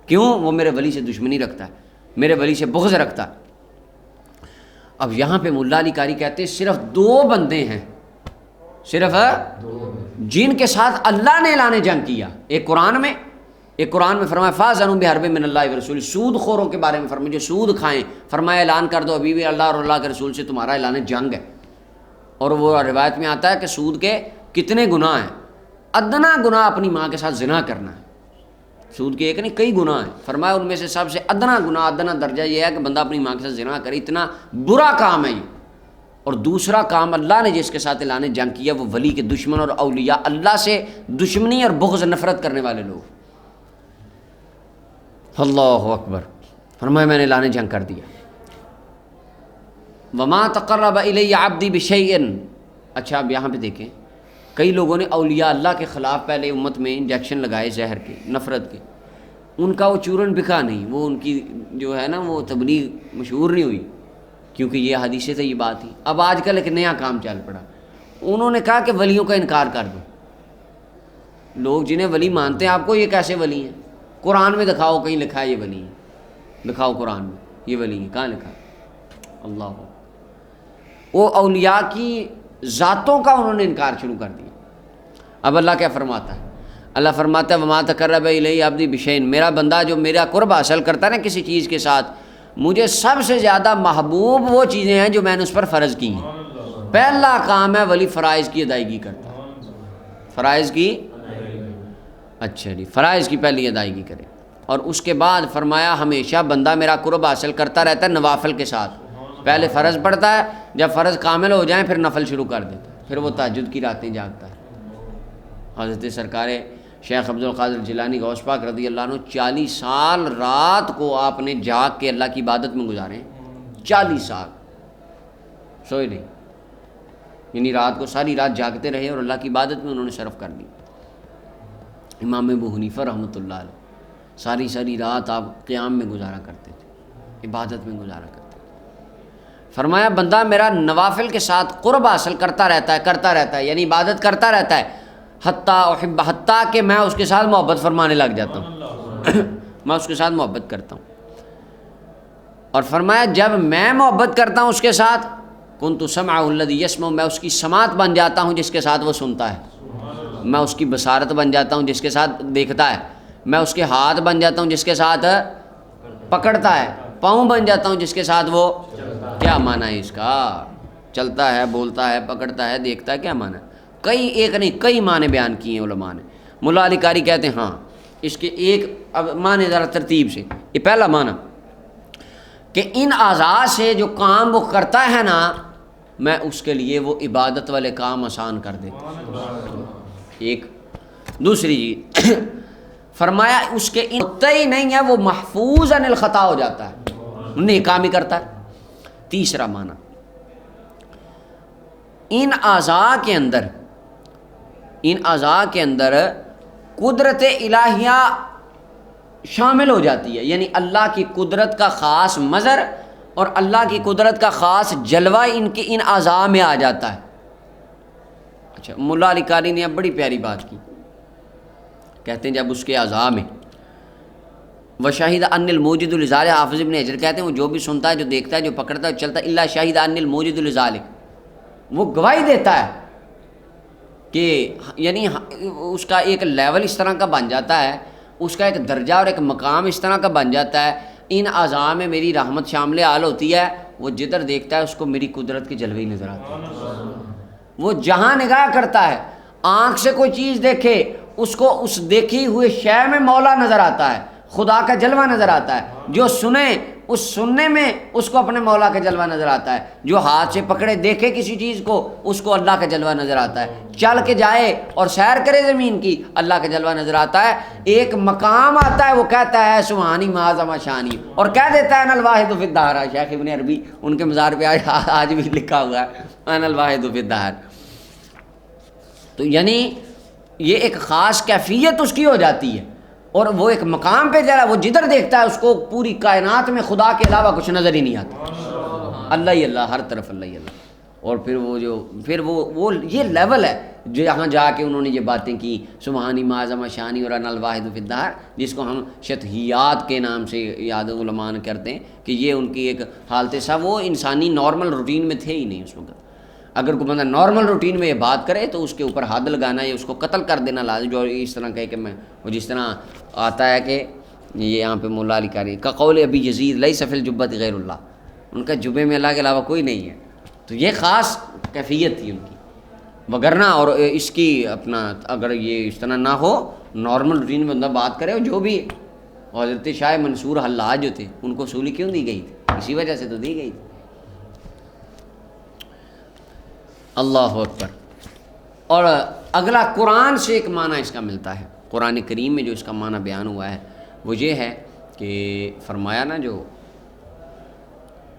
کیوں؟ وہ میرے ولی سے دشمنی رکھتا ہے، میرے ولی سے بغض رکھتا ہے. اب یہاں پہ ملا علی قاری کہتے ہیں صرف دو بندے ہیں، صرف جن کے ساتھ اللہ نے اعلان جنگ کیا. ایک قرآن میں فرمایا فاذنوا بحرب من اللہ ورسولہ، سود خوروں کے بارے میں فرمایا جو سود کھائیں، فرمایا اعلان کر دو ابھی بھی اللہ اور اللہ کے رسول سے تمہارا اعلان جنگ ہے. اور وہ روایت میں آتا ہے کہ سود کے کتنے گناہ ہیں. ادنا گناہ اپنی ماں کے ساتھ زنا کرنا ہے. سود کے ایک نہیں کئی گناہ ہیں، فرمایا ان میں سے سب سے ادنا گناہ، ادنا درجہ یہ ہے کہ بندہ اپنی ماں کے ساتھ زنا کرے، اتنا برا کام ہے یہ. اور دوسرا کام اللہ نے جس کے ساتھ اعلان جنگ کیا وہ ولی کے دشمن اور اولیاء اللہ سے دشمنی اور بغض نفرت کرنے والے لوگ. اللہ اکبر. فرمایا میں نے اعلان جنگ کر دیا. وما تقرب الی عبدی بشیء. اچھا اب یہاں پہ دیکھیں کئی لوگوں نے اولیاء اللہ کے خلاف پہلے امت میں انجیکشن لگائے زہر کے، نفرت کے، ان کا وہ چورن بکھا نہیں، وہ ان کی جو ہے نا وہ تبلیغ مشہور نہیں ہوئی کیونکہ یہ حدیث سے یہ بات تھی. اب آج کل ایک نیا کام چل پڑا، انہوں نے کہا کہ ولیوں کا انکار کر دو. لوگ جنہیں ولی مانتے ہیں آپ کو یہ کیسے ولی ہیں؟ قرآن میں دکھاؤ کہیں لکھا ہے یہ ولی ہیں، دکھاؤ قرآن میں یہ ولی ہیں، کہاں لکھا؟ اللہ. وہ اولیاء کی ذاتوں کا انہوں نے انکار شروع کر دیا. اب اللہ کیا فرماتا ہے؟ اللہ فرماتا ہے وما تقرب الی عبدی بشیء، میرا بندہ جو میرا قرب حاصل کرتا ہے نا کسی چیز کے ساتھ، مجھے سب سے زیادہ محبوب وہ چیزیں ہیں جو میں نے اس پر فرض کی ہیں. پہلا کام ہے ولی فرائض کی ادائیگی کرتا ہے، فرائض کی اچھا جی، فرائض کی پہلی ادائیگی کرے، اور اس کے بعد فرمایا ہمیشہ بندہ میرا قرب حاصل کرتا رہتا ہے نوافل کے ساتھ، پہلے فرض پڑھتا ہے، جب فرض کامل ہو جائیں پھر نفل شروع کر دیتا ہے، پھر وہ تہجد کی راتیں جاگتا ہے۔ حضرت سرکار شیخ عبد القادر جیلانی غوث پاک رضی اللہ عنہ 40 سال رات کو آپ نے جاگ کے اللہ کی عبادت میں گزارے ہیں، 40 سال سوئے نہیں، یعنی رات کو ساری رات جاگتے رہے اور اللہ کی عبادت میں انہوں نے صرف کر دی۔ امام ابو حنیفہ رحمۃ اللہ علیہ ساری رات آپ قیام میں گزارا کرتے تھے، عبادت میں گزارا کرتے تھے۔ فرمایا بندہ میرا نوافل کے ساتھ قرب حاصل کرتا رہتا ہے یعنی عبادت کرتا رہتا ہے، حتیٰ کہ میں اس کے ساتھ محبت فرمانے لگ جاتا ہوں میں اس کے ساتھ محبت کرتا ہوں۔ اور فرمایا جب میں محبت کرتا ہوں اس کے ساتھ، کنت سمعہ الذی یسمع، میں اس کی سماعت بن جاتا ہوں جس کے ساتھ وہ سنتا ہے، میں اس کی بصارت بن جاتا ہوں جس کے ساتھ دیکھتا ہے، میں اس کے ہاتھ بن جاتا ہوں جس کے ساتھ پکڑتا ہے، پاؤں بن جاتا ہوں جس کے ساتھ وہ، کیا معنی ہے اس کا؟ چلتا ہے، بولتا ہے، پکڑتا ہے، دیکھتا ہے، کیا معنی ہے؟ ایک نہیں کئی معنی بیان کیے ہیں علماء نے۔ ملا علی قاری کہتے ہیں ہاں اس کے ایک، اب معنی ذرا ترتیب سے، یہ پہلا معنی کہ ان اعضاء سے جو کام وہ کرتا ہے نا، میں اس کے لیے وہ عبادت والے کام آسان کر دیتا ہوں، ایک۔ دوسری چیز فرمایا اس کے ہوتا ہی نہیں ہے، وہ محفوظ عن الخطا ہو جاتا ہے، نیک کام ہی کرتا ہے۔ تیسرا معنی ان اعضاء کے اندر قدرت الہیہ شامل ہو جاتی ہے، یعنی اللہ کی قدرت کا خاص مظہر اور اللہ کی قدرت کا خاص جلوہ ان اعضاء میں آ جاتا ہے۔ اچھا، ملا علی قاری نے اب بڑی پیاری بات کی، کہتے ہیں جب اس کے اعضاء میں وشاہد ان الموجد لذالک، حافظ ابن حجر کہتے ہیں وہ جو بھی سنتا ہے، جو دیکھتا ہے، جو پکڑتا ہے، جو چلتا ہے، الا شاہد ان الموجد لذالک، وہ گواہی دیتا ہے کہ یعنی اس کا ایک لیول اس طرح کا بن جاتا ہے، اس کا ایک درجہ اور ایک مقام اس طرح کا بن جاتا ہے، ان اعضاء میں میری رحمت شامل حال ہوتی ہے، وہ جدھر دیکھتا ہے اس کو میری قدرت کے جلوے نظر آتے ہیں۔ وہ جہاں نگاہ کرتا ہے، آنکھ سے کوئی چیز دیکھے، اس کو اس دیکھی ہوئے شے میں مولا نظر آتا ہے، خدا کا جلوہ نظر آتا ہے، جو سنے اس سننے میں اس کو اپنے مولا کا جلوہ نظر آتا ہے، جو ہاتھ سے پکڑے دیکھے کسی چیز کو اس کو اللہ کا جلوہ نظر آتا ہے، چل کے جائے اور سیر کرے زمین کی اللہ کا جلوہ نظر آتا ہے۔ ایک مقام آتا ہے، وہ کہتا ہے سبحانی ما عظم شانی، اور کہہ دیتا ہے انا الواحد فی الدہر۔ شیخ ابن عربی ان کے مزار پہ آج بھی لکھا ہوا ہے انا الواحد فی الدہر۔ تو یعنی یہ ایک خاص کیفیت اس کی ہو جاتی ہے، اور وہ ایک مقام پہ جا، وہ جدھر دیکھتا ہے اس کو پوری کائنات میں خدا کے علاوہ کچھ نظر ہی نہیں آتا، اللہ ہی اللہ، ہر طرف اللہ ہی اللہ۔ اور پھر وہ یہ لیول ہے جو یہاں جا کے انہوں نے یہ باتیں کی، سبحانی ما عظم شانی اور انا الواحد فی الدہر، جس کو ہم شتحیات کے نام سے یاد علماء کرتے ہیں کہ یہ ان کی ایک حالت سا، وہ انسانی نارمل روٹین میں تھے ہی نہیں اس وقت۔ اگر کوئی بندہ نارمل روٹین میں یہ بات کرے تو اس کے اوپر حد لگانا یا اس کو قتل کر دینا لازم، جو اس طرح کہے کہ میں، وہ جس طرح آتا ہے کہ یہ یہاں پہ مولا علی قاری کا قول ابی یزید لیس فی الجبۃ غیر اللہ، ان کا جبے میں اللہ کے علاوہ کوئی نہیں ہے، تو یہ خاص کیفیت تھی ان کی۔ وگرنہ اور اس کی اپنا اگر یہ اس طرح نہ ہو، نارمل روٹین میں بندہ بات کرے، جو بھی حضرت شاہ منصور حلاج جو تھے ان کو سولی کیوں دی گئی تھی؟ اسی وجہ سے تو دی گئی تھی۔ اللہ اکبر۔ اور اگلا قرآن سے ایک معنی اس کا ملتا ہے، قرآن کریم میں جو اس کا معنی بیان ہوا ہے وہ یہ ہے کہ فرمایا نا جو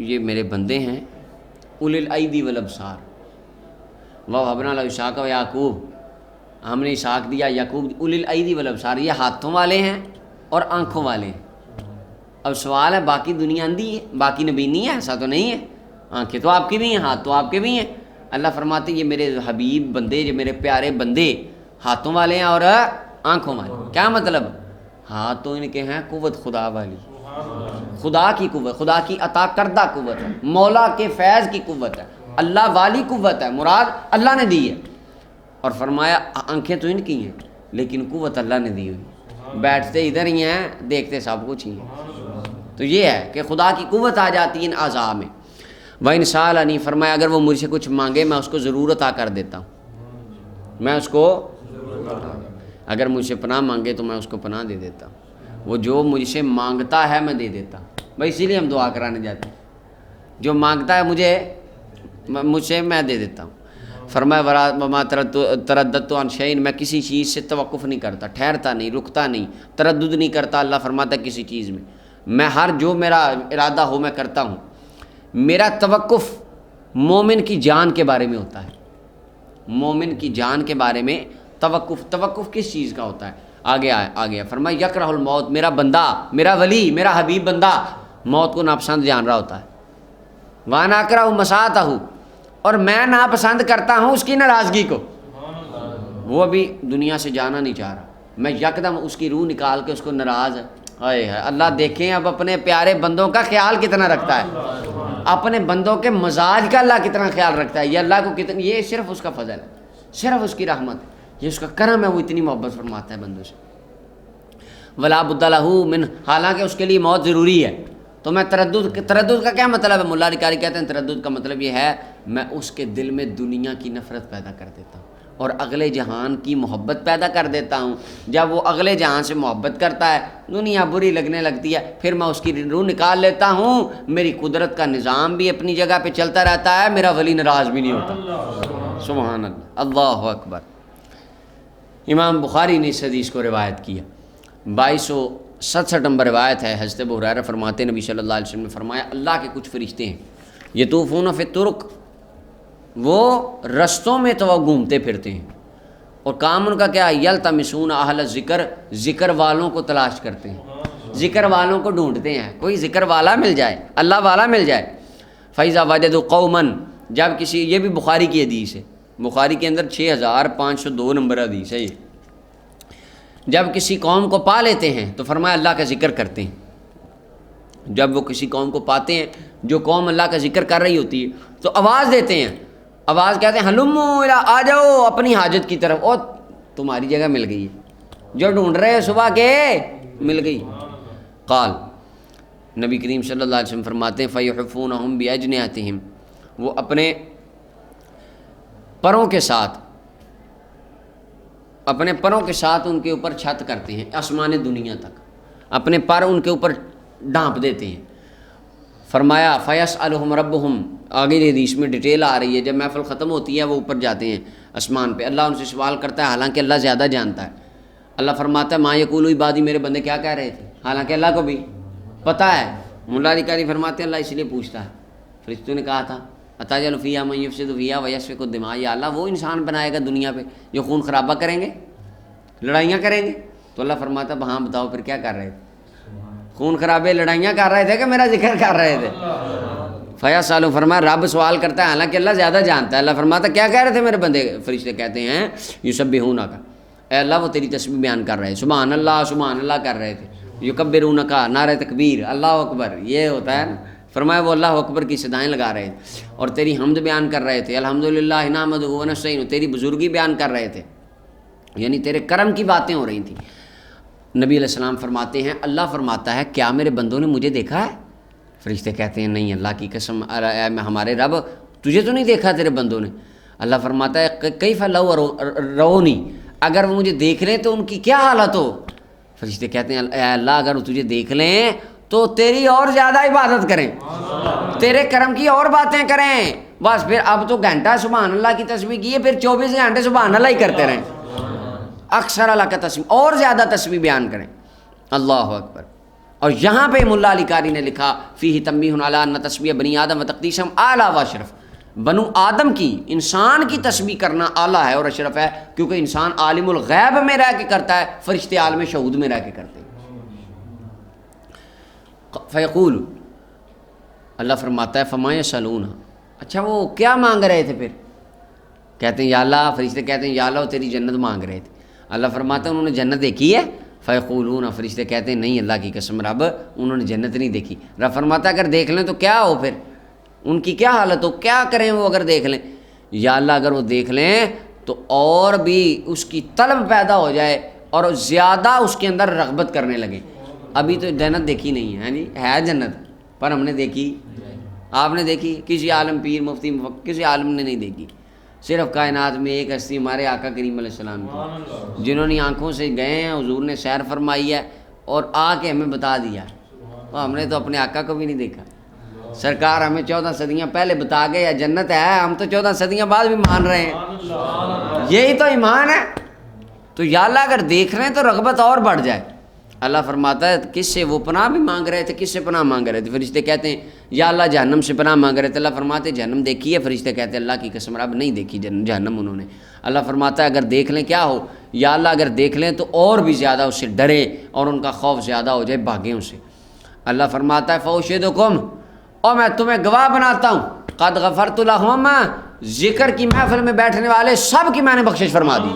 یہ میرے بندے ہیں اولی الایدی والابصار، وَوَهَبْنَا لَهُ اسحاق ویعقوب، ہم نے اسحاق دیا، یعقوب، اولی الایدی والابصار، یہ ہاتھوں والے ہیں اور آنکھوں والے ہیں۔ اب سوال ہے باقی دنیا اندھی ہے، باقی نبی نہیں ہے؟ ایسا تو نہیں ہے، آنکھیں تو آپ کی بھی ہیں، ہاتھ تو آپ کے بھی ہیں۔ اللہ فرماتے ہیں یہ میرے حبیب بندے، یہ میرے پیارے بندے ہاتھوں والے ہیں اور آنکھوں والے۔ کیا مطلب؟ ہاتھ تو ان کے ہیں قوت خدا والی، خدا کی قوت، خدا کی عطا کردہ قوت ہے، مولا کے فیض کی قوت ہے، اللہ والی قوت ہے، مراد اللہ نے دی ہے۔ اور فرمایا آنکھیں تو ان کی ہیں لیکن قوت اللہ نے دی ہوئی، بیٹھتے ادھر ہی ہیں، دیکھتے سب کچھ ہی ہیں۔ تو یہ ہے کہ خدا کی قوت آ جاتی ہے ان اعضاء میں۔ وَإِنْ سَأَلَنِي، فرمایا اگر وہ مجھ سے کچھ مانگے میں اس کو ضرور عطا کر دیتا ہوں، میں اس کو اگر مجھ سے پناہ مانگے تو میں اس کو پناہ دے دیتا ہوں، وہ جو مجھ سے مانگتا ہے میں دے دیتا ہوں. بھائی اسی لیے ہم دعا کرانے جاتے ہیں، جو مانگتا ہے مجھ سے میں دے دیتا ہوں. فرمایا وما ترددت عن شیء، میں کسی چیز سے توقف نہیں کرتا، ٹھہرتا نہیں، رکتا نہیں، تردد نہیں کرتا. اللہ فرماتا ہے کسی چیز میں ہر جو میرا ارادہ ہو میں کرتا ہوں. میرا توقف مومن کی جان کے بارے میں ہوتا ہے، مومن کی جان کے بارے میں توقف کس چیز کا ہوتا ہے؟ آگے فرمایا یکرہ الموت، میرا بندہ، میرا ولی، میرا حبیب بندہ موت کو ناپسند جان رہا ہوتا ہے. وانا اکرہ مساءتہ، اور میں ناپسند کرتا ہوں اس کی ناراضگی کو. وہ بھی دنیا سے جانا نہیں چاہ رہا، میں یکدم اس کی روح نکال کے اس کو ناراض ہے. اللہ دیکھیں اب اپنے پیارے بندوں کا خیال کتنا رکھتا ہے، اپنے بندوں کے مزاج کا اللہ کتنا خیال رکھتا ہے. یہ اللہ کو کتنا، یہ صرف اس کا فضل ہے، صرف اس کی رحمت ہے، یہ اس کا کرم ہے، وہ اتنی محبت فرماتا ہے بندوں سے. ولا بد لہ من، حالانکہ اس کے لیے موت ضروری ہے. تو میں تردد کا کیا مطلب ہے؟ مولا علی قاری کہتے ہیں تردد کا مطلب یہ ہے میں اس کے دل میں دنیا کی نفرت پیدا کر دیتا ہوں اور اگلے جہان کی محبت پیدا کر دیتا ہوں. جب وہ اگلے جہان سے محبت کرتا ہے، دنیا بری لگنے لگتی ہے، پھر میں اس کی روح نکال لیتا ہوں. میری قدرت کا نظام بھی اپنی جگہ پہ چلتا رہتا ہے، میرا ولی ناراض بھی نہیں ہوتا. سبحان اللہ، اللہ اکبر. امام بخاری نے اس حدیث کو روایت کیا. 2267 نمبر روایت ہے. حضرت ابو ہریرہ فرماتے ہیں نبی صلی اللہ علیہ وسلم نے فرمایا اللہ کے کچھ فرشتے ہیں یطوفون فی الطرق، وہ رستوں میں تو وہ گھومتے پھرتے ہیں، اور کام ان کا کیا؟ یلتمسون اہل ذکر، ذکر والوں کو تلاش کرتے ہیں، ذکر والوں کو ڈھونڈتے ہیں، کوئی ذکر والا مل جائے، اللہ والا مل جائے. فَإِذَا وَجَدُوا قَوْمًا، جب کسی، یہ بھی بخاری کی حدیث ہے، بخاری کے اندر 6502 نمبر حدیث ہے یہ. جب کسی قوم کو پا لیتے ہیں تو فرمایا اللہ کا ذکر کرتے ہیں. جب وہ کسی قوم کو پاتے ہیں، جو قوم اللہ کا ذکر کر رہی ہوتی ہے، تو آواز دیتے ہیں، آواز کہتے ہیں ہلمو الی، آ جاؤ اپنی حاجت کی طرف، اور تمہاری جگہ مل گئی ہے، جو ڈھونڈ رہے ہیں صبح کے مل گئی. قال، نبی کریم صلی اللہ علیہ وسلم فرماتے ہیں فَيُحِفُّونَهُمْ بِأَجْنِحَتِهِمْ، وہ اپنے پروں کے ساتھ، اپنے پروں کے ساتھ ان کے اوپر چھت کرتے ہیں آسمان دنیا تک، اپنے پر ان کے اوپر ڈھانپ دیتے ہیں. فرمایا فَيَسْأَلُهُمْ رَبُّهُمْ، آگے حدیث میں ڈیٹیل آ رہی ہے، جب محفل ختم ہوتی ہے وہ اوپر جاتے ہیں آسمان پہ، اللہ ان سے سوال کرتا ہے، حالانکہ اللہ زیادہ جانتا ہے. اللہ فرماتا ہے مَا يَقُولُ عِبَادِي، میرے بندے کیا کہہ رہے تھے، حالانکہ اللہ کو بھی پتہ ہے. مولا علی قاری فرماتے ہیں اللہ اس لیے پوچھتا ہے، فرشتوں نے کہا تھا أَتَجْعَلُ فِيهَا مَن يُفْسِدُ فِيهَا وَيَسْفِكُ الدِّمَاءَ، یا اللہ وہ انسان بنائے گا دنیا پہ جو خون خرابہ کریں گے، لڑائیاں کریں گے. تو اللہ فرماتا ہے ہاں بتاؤ پھر کیا کر رہے تھے، خون خرابے لڑائیاں کر رہے تھے کہ میرا ذکر کر رہے تھے؟ فَيَسْأَلُ، فرمایا رب سوال کرتا ہے، حالانکہ اللہ زیادہ جانتا ہے. اللہ فرماتا ہے کیا کہہ رہے تھے میرے بندے؟ فرشتے کہتے ہیں یسبحونک، اے اللہ وہ تیری تسبیح بیان کر رہے، سبحان اللہ کر رہے تھے. یکبرونک، نعرہ تکبیر، اللہ اکبر، یہ ہوتا ہے نا. فرمایا وہ اللہ اکبر کی صدائیں لگا رہے تھے، اور تیری حمد بیان کر رہے تھے، الحمدللہ نحمدہ ونستعینہ، تیری بزرگی بیان کر رہے تھے، یعنی تیرے کرم کی باتیں ہو رہی تھیں. نبی علیہ السلام فرماتے ہیں اللہ فرماتا ہے کیا میرے بندوں نے مجھے دیکھا ہے؟ فرشتے کہتے ہیں نہیں، اللہ کی قسم ہمارے رب تجھے تو نہیں دیکھا تیرے بندوں نے. اللہ فرماتا ہے کیف لو رونی، اگر وہ مجھے دیکھ لیں تو ان کی کیا حالت ہو؟ فرشتے کہتے ہیں اے اللہ اگر وہ تجھے دیکھ لیں تو تیری اور زیادہ عبادت کریں، تیرے کرم کی اور باتیں کریں. بس پھر اب تو گھنٹہ سبحان اللہ کی تسبیح کی ہے، پھر 24 گھنٹے سبحان اللہ ہی کرتے رہیں، اکثر اللہ کا تسبیح، اور زیادہ تسبیح بیان کریں. اللہ اکبر. اور یہاں پہ مولا علی قاری نے لکھا فیہ تنبیہ علی ان تسبیح بنی آدم و تقدیسہم اعلیٰ و اشرف، بنو آدم کی، انسان کی تسبیح کرنا اعلیٰ ہے اور اشرف ہے، کیونکہ انسان عالم الغیب میں رہ کے کرتا ہے، فرشتے عالم شہود میں رہ کے کرتے ہیں. فیقول، اللہ فرماتا ہے فما یسألون، اچھا وہ کیا مانگ رہے تھے پھر؟ کہتے ہیں یا اللہ، فرشتے کہتے ہیں یا اللہ وہ تیری جنت مانگ رہے تھے. اللہ فرماتا ہے انہوں نے جنت دیکھی ہے؟ فیقولون، فرشتے کہتے ہیں نہیں اللہ کی قسم رب انہوں نے جنت نہیں دیکھی. رب فرماتا ہے اگر دیکھ لیں تو کیا ہو، پھر ان کی کیا حالت ہو، کیا کریں وہ اگر دیکھ لیں؟ یا اللہ اگر وہ دیکھ لیں تو اور بھی اس کی طلب پیدا ہو جائے اور زیادہ اس کے اندر رغبت کرنے لگے. ابھی تو جنت دیکھی نہیں ہے، ہے جنت پر ہم نے دیکھی، آپ نے دیکھی، کسی عالم پیر مفتی کسی عالم نے نہیں دیکھی. صرف کائنات میں ایک ہستی ہمارے آقا کریم علیہ السلام کی، جنہوں نے آنکھوں سے گئے ہیں، حضور نے سیر فرمائی ہے اور آ کے ہمیں بتا دیا ہے، اور ہم نے تو اپنے آقا کو بھی نہیں دیکھا۔ سرکار ہمیں 14 صدیاں پہلے بتا گئے یا جنت ہے، ہم تو 14 صدیاں بعد بھی مان رہے ہیں، یہی تو ایمان ہے۔ تو یا اللہ اگر دیکھ رہے ہیں تو رغبت اور بڑھ جائے۔ اللہ فرماتا ہے کس سے وہ پناہ بھی مانگ رہے تھے، کس سے پناہ مانگ رہے تھے؟ فرشتے کہتے ہیں یا اللہ جہنم سے پناہ مانگ رہے تھے، اللہ فرماتے ہیں جہنم دیکھی ہے؟ فرشتے کہتے ہیں اللہ کی قسم رب نہیں دیکھی جہنم انہوں نے۔ اللہ فرماتا ہے اگر دیکھ لیں کیا ہو، یا اللہ اگر دیکھ لیں تو اور بھی زیادہ اس سے ڈریں اور ان کا خوف زیادہ ہو جائے، بھاگیں اس سے۔ اللہ فرماتا ہے فَأُشْهِدُكُمْ، اور میں تمہیں گواہ بناتا ہوں، قد غفرت لہم، ذکر کی محفل میں بیٹھنے والے سب کی میں نے بخشش فرما دی،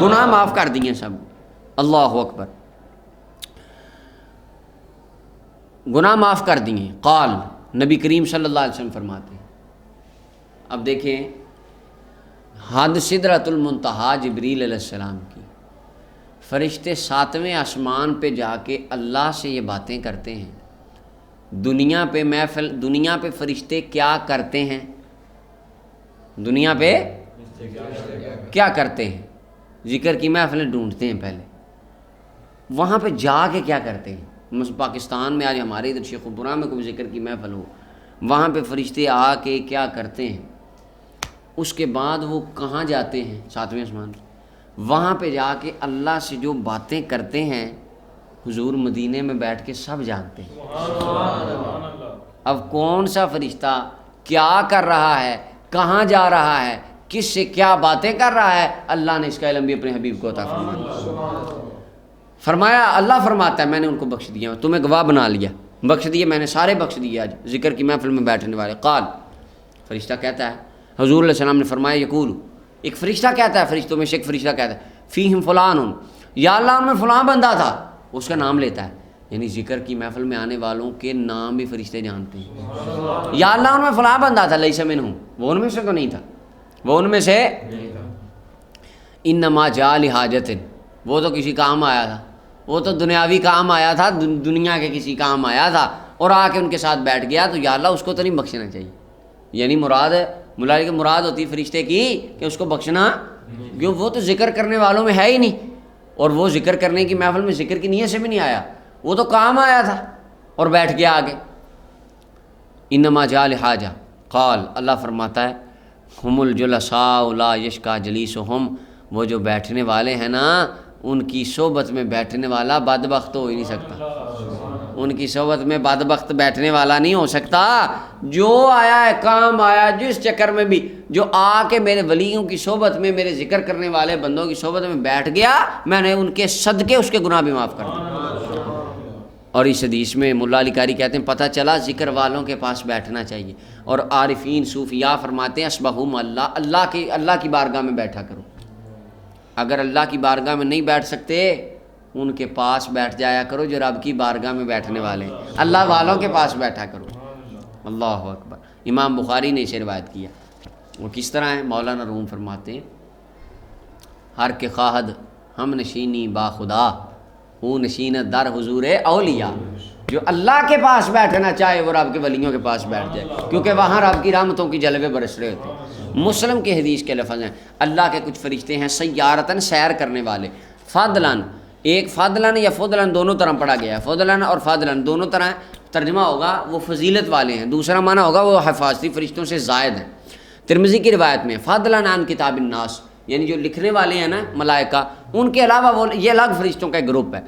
گناہ معاف کر دیے سب۔ اللہ اکبر، گناہ معاف کر دیے۔ قال، نبی کریم صلی اللہ علیہ وسلم فرماتے ہیں، اب دیکھیں حد سدرۃ المنتہا جبریل علیہ السلام کی، فرشتے 7ویں آسمان پہ جا کے اللہ سے یہ باتیں کرتے ہیں۔ دنیا پہ محفل، دنیا پہ فرشتے کیا کرتے ہیں؟ دنیا پہ کیا کرتے ہیں؟ ذکر کی محفلیں ڈھونڈتے ہیں پہلے، وہاں پہ جا کے کیا کرتے ہیں؟ پاکستان میں آج ہمارے ادھر شیخ پورہ میں کوئی ذکر کی محفل ہو، وہاں پہ فرشتے آ کے کیا کرتے ہیں؟ اس کے بعد وہ کہاں جاتے ہیں؟ 7ویں آسمان پہ، وہاں پہ جا کے اللہ سے جو باتیں کرتے ہیں حضور مدینے میں بیٹھ کے سب جانتے ہیں۔ اب کون سا فرشتہ کیا کر رہا ہے، کہاں جا رہا ہے، کس سے کیا باتیں کر رہا ہے، اللہ نے اس کا علم بھی اپنے حبیب کو عطا فرمایا۔ فرمایا اللہ فرماتا ہے میں نے ان کو بخش دیا، تمہیں گواہ بنا لیا، بخش دیے میں نے، سارے بخش دیے آج ذکر کی محفل میں بیٹھنے والے۔ قال، فرشتہ کہتا ہے، حضور علیہ السلام نے فرمایا یقول، ایک فرشتہ کہتا ہے، فرشتوں میں سے ایک فرشتہ کہتا ہے فیہم فلان، یا اللہ ان میں فلاں بندہ تھا، اس کا نام لیتا ہے، یعنی ذکر کی محفل میں آنے والوں کے نام بھی فرشتے جانتے ہیں۔ یا اللہ ان میں فلاں بندہ تھا، لیس منہم، وہ ان میں سے تو نہیں تھا، وہ ان میں سے انما جاء لحاجۃ، وہ تو کسی کام آیا تھا، وہ تو دنیاوی کام آیا تھا، دنیا کے کسی کام آیا تھا اور آ کے ان کے ساتھ بیٹھ گیا، تو یا اللہ اس کو تو نہیں بخشنا چاہیے۔ یعنی مراد ملائی کی مراد ہوتی فرشتے کی کہ اس کو بخشنا، کیوں وہ تو ذکر کرنے والوں میں ہے ہی نہیں، اور وہ ذکر کرنے کی محفل میں ذکر کی نیت سے بھی نہیں آیا، وہ تو کام آیا تھا اور بیٹھ گیا آگے۔ انما جاء لحاجہ، قال، اللہ فرماتا ہے ہم الجلساء لا یشکا جلیسہم، وہ جو بیٹھنے والے ہیں نا، ان کی صحبت میں بیٹھنے والا بدبخت ہو ہی نہیں سکتا، ان کی صحبت میں بدبخت بیٹھنے والا نہیں ہو سکتا۔ جو آیا ہے کام آیا، جس چکر میں بھی جو آ کے میرے ولیوں کی صحبت میں، میرے ذکر کرنے والے بندوں کی صحبت میں بیٹھ گیا، میں نے ان کے صدقے اس کے گناہ بھی معاف کر دیے۔ اور اس حدیث میں ملا علی قاری کہتے ہیں پتہ چلا ذکر والوں کے پاس بیٹھنا چاہیے، اور عارفین صوفیاء فرماتے ہیں اسبہم اللہ کی بارگاہ میں بیٹھا کرو۔ اگر اللہ کی بارگاہ میں نہیں بیٹھ سکتے، ان کے پاس بیٹھ جایا کرو جو رب کی بارگاہ میں بیٹھنے والے ہیں، اللہ والوں کے پاس بیٹھا کرو۔ اللہ اکبر، امام بخاری نے اسے روایت کیا۔ وہ کس طرح ہے؟ مولانا روم فرماتے ہیں ہر کے خواہد ہم نشینی با خدا، وہ نشینت در حضور اولیاء، جو اللہ کے پاس بیٹھنا چاہے وہ رب کے ولیوں کے پاس بیٹھ جائے، کیونکہ وہاں رب کی رحمتوں کی جلوے برس رہے ہوتے ہیں۔ مسلم کے حدیث کے لفظ ہیں اللہ کے کچھ فرشتے ہیں سیارتن، سیر کرنے والے، فضلاً، ایک فضلاً یا فضلاً دونوں طرح پڑھا گیا ہے، فضلاً اور فضلاً دونوں طرح ترجمہ ہوگا، وہ فضیلت والے ہیں، دوسرا معنی ہوگا وہ حفاظتی فرشتوں سے زائد ہیں۔ ترمذی کی روایت میں فضلاً عن کتاب الناس، یعنی جو لکھنے والے ہیں نا ملائکہ، ان کے علاوہ وہ یہ الگ فرشتوں کا ایک گروپ ہے۔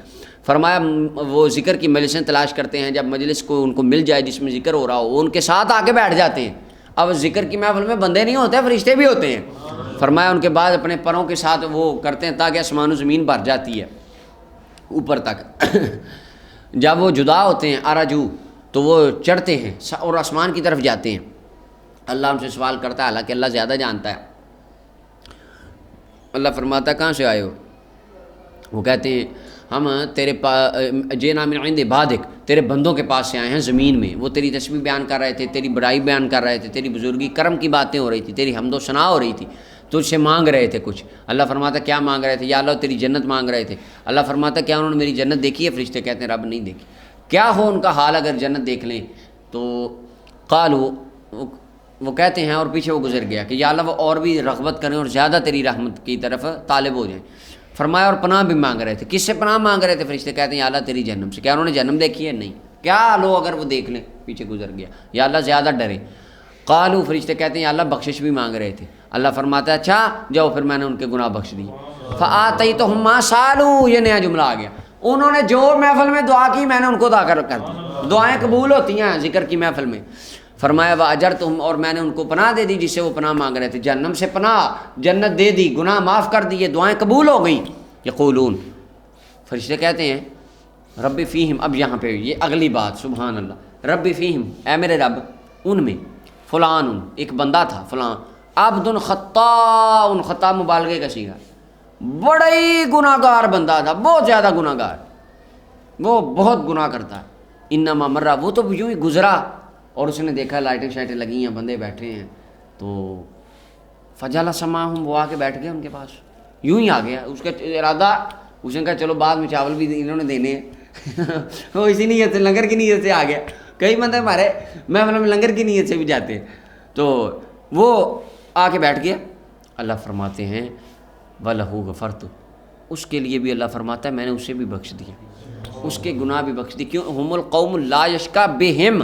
فرمایا وہ ذکر کی مجلسیں تلاش کرتے ہیں، جب مجلس کو ان کو مل جائے جس میں ذکر ہو رہا ہو، وہ ان کے ساتھ آ کے بیٹھ جاتے ہیں۔ اب ذکر کی محفل میں بندے نہیں ہوتے، فرشتے بھی ہوتے ہیں۔ فرمایا ان کے بعد اپنے پروں کے ساتھ وہ کرتے ہیں تاکہ آسمان و زمین بھر جاتی ہے اوپر تک۔ جب وہ جدا ہوتے ہیں ارجو، تو وہ چڑھتے ہیں اور آسمان کی طرف جاتے ہیں۔ اللہ ہم سے سوال کرتا ہے، حالانکہ اللہ زیادہ جانتا ہے۔ اللہ فرماتا ہے کہاں سے آئے ہو؟ وہ کہتے ہیں ہم تیرے جینا من عند عبادک، تیرے بندوں کے پاس سے آئے ہیں زمین میں، وہ تیری تسبیح بیان کر رہے تھے، تیری بڑائی بیان کر رہے تھے، تیری بزرگی کرم کی باتیں ہو رہی تھی، تیری حمد و ثنا ہو رہی تھی، تجھ سے مانگ رہے تھے کچھ۔ اللہ فرماتا کیا مانگ رہے تھے؟ یا اللہ تیری جنت مانگ رہے تھے۔ اللہ فرماتا کیا انہوں نے میری جنت دیکھی ہے؟ فرشتے کہتے ہیں رب نہیں دیکھی۔ کیا ہو ان کا حال اگر جنت دیکھ لیں؟ تو قالوا، وہ کہتے ہیں اور پیچھے وہ گزر گیا کہ یا اللہ وہ اور بھی رغبت کریں اور زیادہ تیری رحمت کی طرف طالب ہو جائیں. فرمایا اور پناہ بھی مانگ رہے تھے. کس سے پناہ مانگ رہے تھے فرشتے؟ کہتے ہیں یا اللہ تیری جہنم سے. کیا انہوں نے جہنم دیکھی ہے؟ نہیں. کیا لو اگر وہ دیکھ لیں. پیچھے گزر گیا. یا اللہ زیادہ ڈرے. قالو فرشتے کہتے ہیں یا اللہ بخشش بھی مانگ رہے تھے. اللہ فرماتا ہے اچھا جاؤ پھر میں نے ان کے گناہ بخش دیے. فآتیتہم ما سالوا، یہ نیا جملہ آ گیا. انہوں نے جو محفل میں دعا کی میں نے ان کو ادا کر دی. دعائیں قبول ہوتی ہیں ذکر کی محفل میں. فرمایا وَأَجَرْتُهُمْ، اور میں نے ان کو پناہ دے دی جس سے وہ پناہ مانگ رہے تھے. جہنم سے پناہ، جنت دے دی، گناہ معاف کر دیے، دعائیں قبول ہو گئیں. یقولون، فرشتے کہتے ہیں رب فیہم. اب یہاں پہ یہ اگلی بات سبحان اللہ. رب فیہم، اے میرے رب ان میں فلان، ایک بندہ تھا فلاں، عبد خطاء، خطا مبالغے کا صیغہ، بڑا ہی گناہ گار بندہ تھا، بہت زیادہ گناہ گار، وہ بہت گناہ کرتا ہے. انما مرہ، وہ تو یوں ہی گزرا اور اس نے دیکھا لائٹیں شائٹیں لگی ہیں، بندے بیٹھے ہیں، تو فجلس معہم، وہ آ کے بیٹھ گیا ان کے پاس، یوں ہی آ گیا. اس کا ارادہ، اس نے کہا چلو بعد میں چاول بھی انہوں نے دینے ہیں وہ اسی نیت سے، لنگر کی نیت سے آ گیا. کئی بندے ہمارے محفل میں لنگر کی نیت سے بھی جاتے ہیں. تو وہ آ کے بیٹھ گیا. اللہ فرماتے ہیں وَلَهُ غَفَرْتُ، اس کے لیے بھی اللہ فرماتا ہے میں نے اسے بھی بخش دیا، اس کے گناہ بھی بخش دی. کیوں؟ ہم القوم لا یشکا بہم،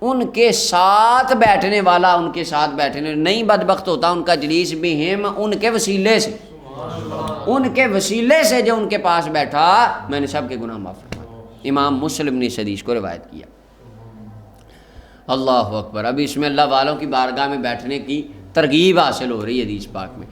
ان کے ساتھ بیٹھنے والا، ان کے ساتھ بیٹھنے نہیں بدبخت ہوتا ان کا جلیس بہم، ان کے وسیلے سے، ان کے وسیلے سے جو ان کے پاس بیٹھا میں نے سب کے گناہ معاف فرمایا. امام مسلم نے اس حدیث کو روایت کیا. اللہ اکبر. ابھی اس میں اللہ والوں کی بارگاہ میں بیٹھنے کی ترغیب حاصل ہو رہی ہے حدیث پاک میں.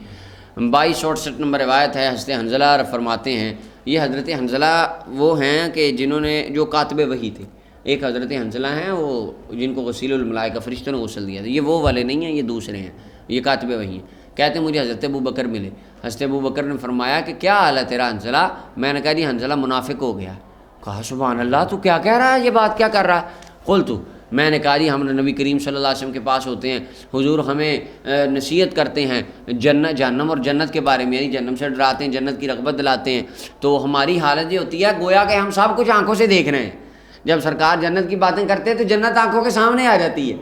2268 نمبر روایت ہے. حضرت حنظلہ فرماتے ہیں، یہ حضرت حنظلہ وہ ہیں کہ جنہوں نے جو کاتب وحی تھے. ایک حضرت حنظلہ ہیں وہ جن کو غسیل الملائکہ فرشتوں نے غسل دیا تھا. یہ وہ والے نہیں ہیں، یہ دوسرے ہیں، یہ کاتب وحی ہیں. کہتے ہیں مجھے حضرت ابو بکر ملے. حضرت ابو بکر نے فرمایا کہ کیا حال ہے تیرا حنظلہ؟ میں نے کہا جی حنظلہ منافق ہو گیا. کہا سبحان اللہ، تو کیا کہہ رہا ہے، یہ بات کیا کر رہا ہے؟ قلت، میں نے کہا جی ہم نبی کریم صلی اللہ علیہ وسلم کے پاس ہوتے ہیں، حضور ہمیں نصیحت کرتے ہیں جہنم اور جنت کے بارے میں، یعنی جہنم سے ڈراتے ہیں، جنت کی رغبت دلاتے ہیں. تو ہماری حالت یہ ہوتی ہے گویا کہ ہم سب کچھ آنکھوں سے دیکھ رہے ہیں. جب سرکار جنت کی باتیں کرتے ہیں تو جنت آنکھوں کے سامنے آ جاتی ہے،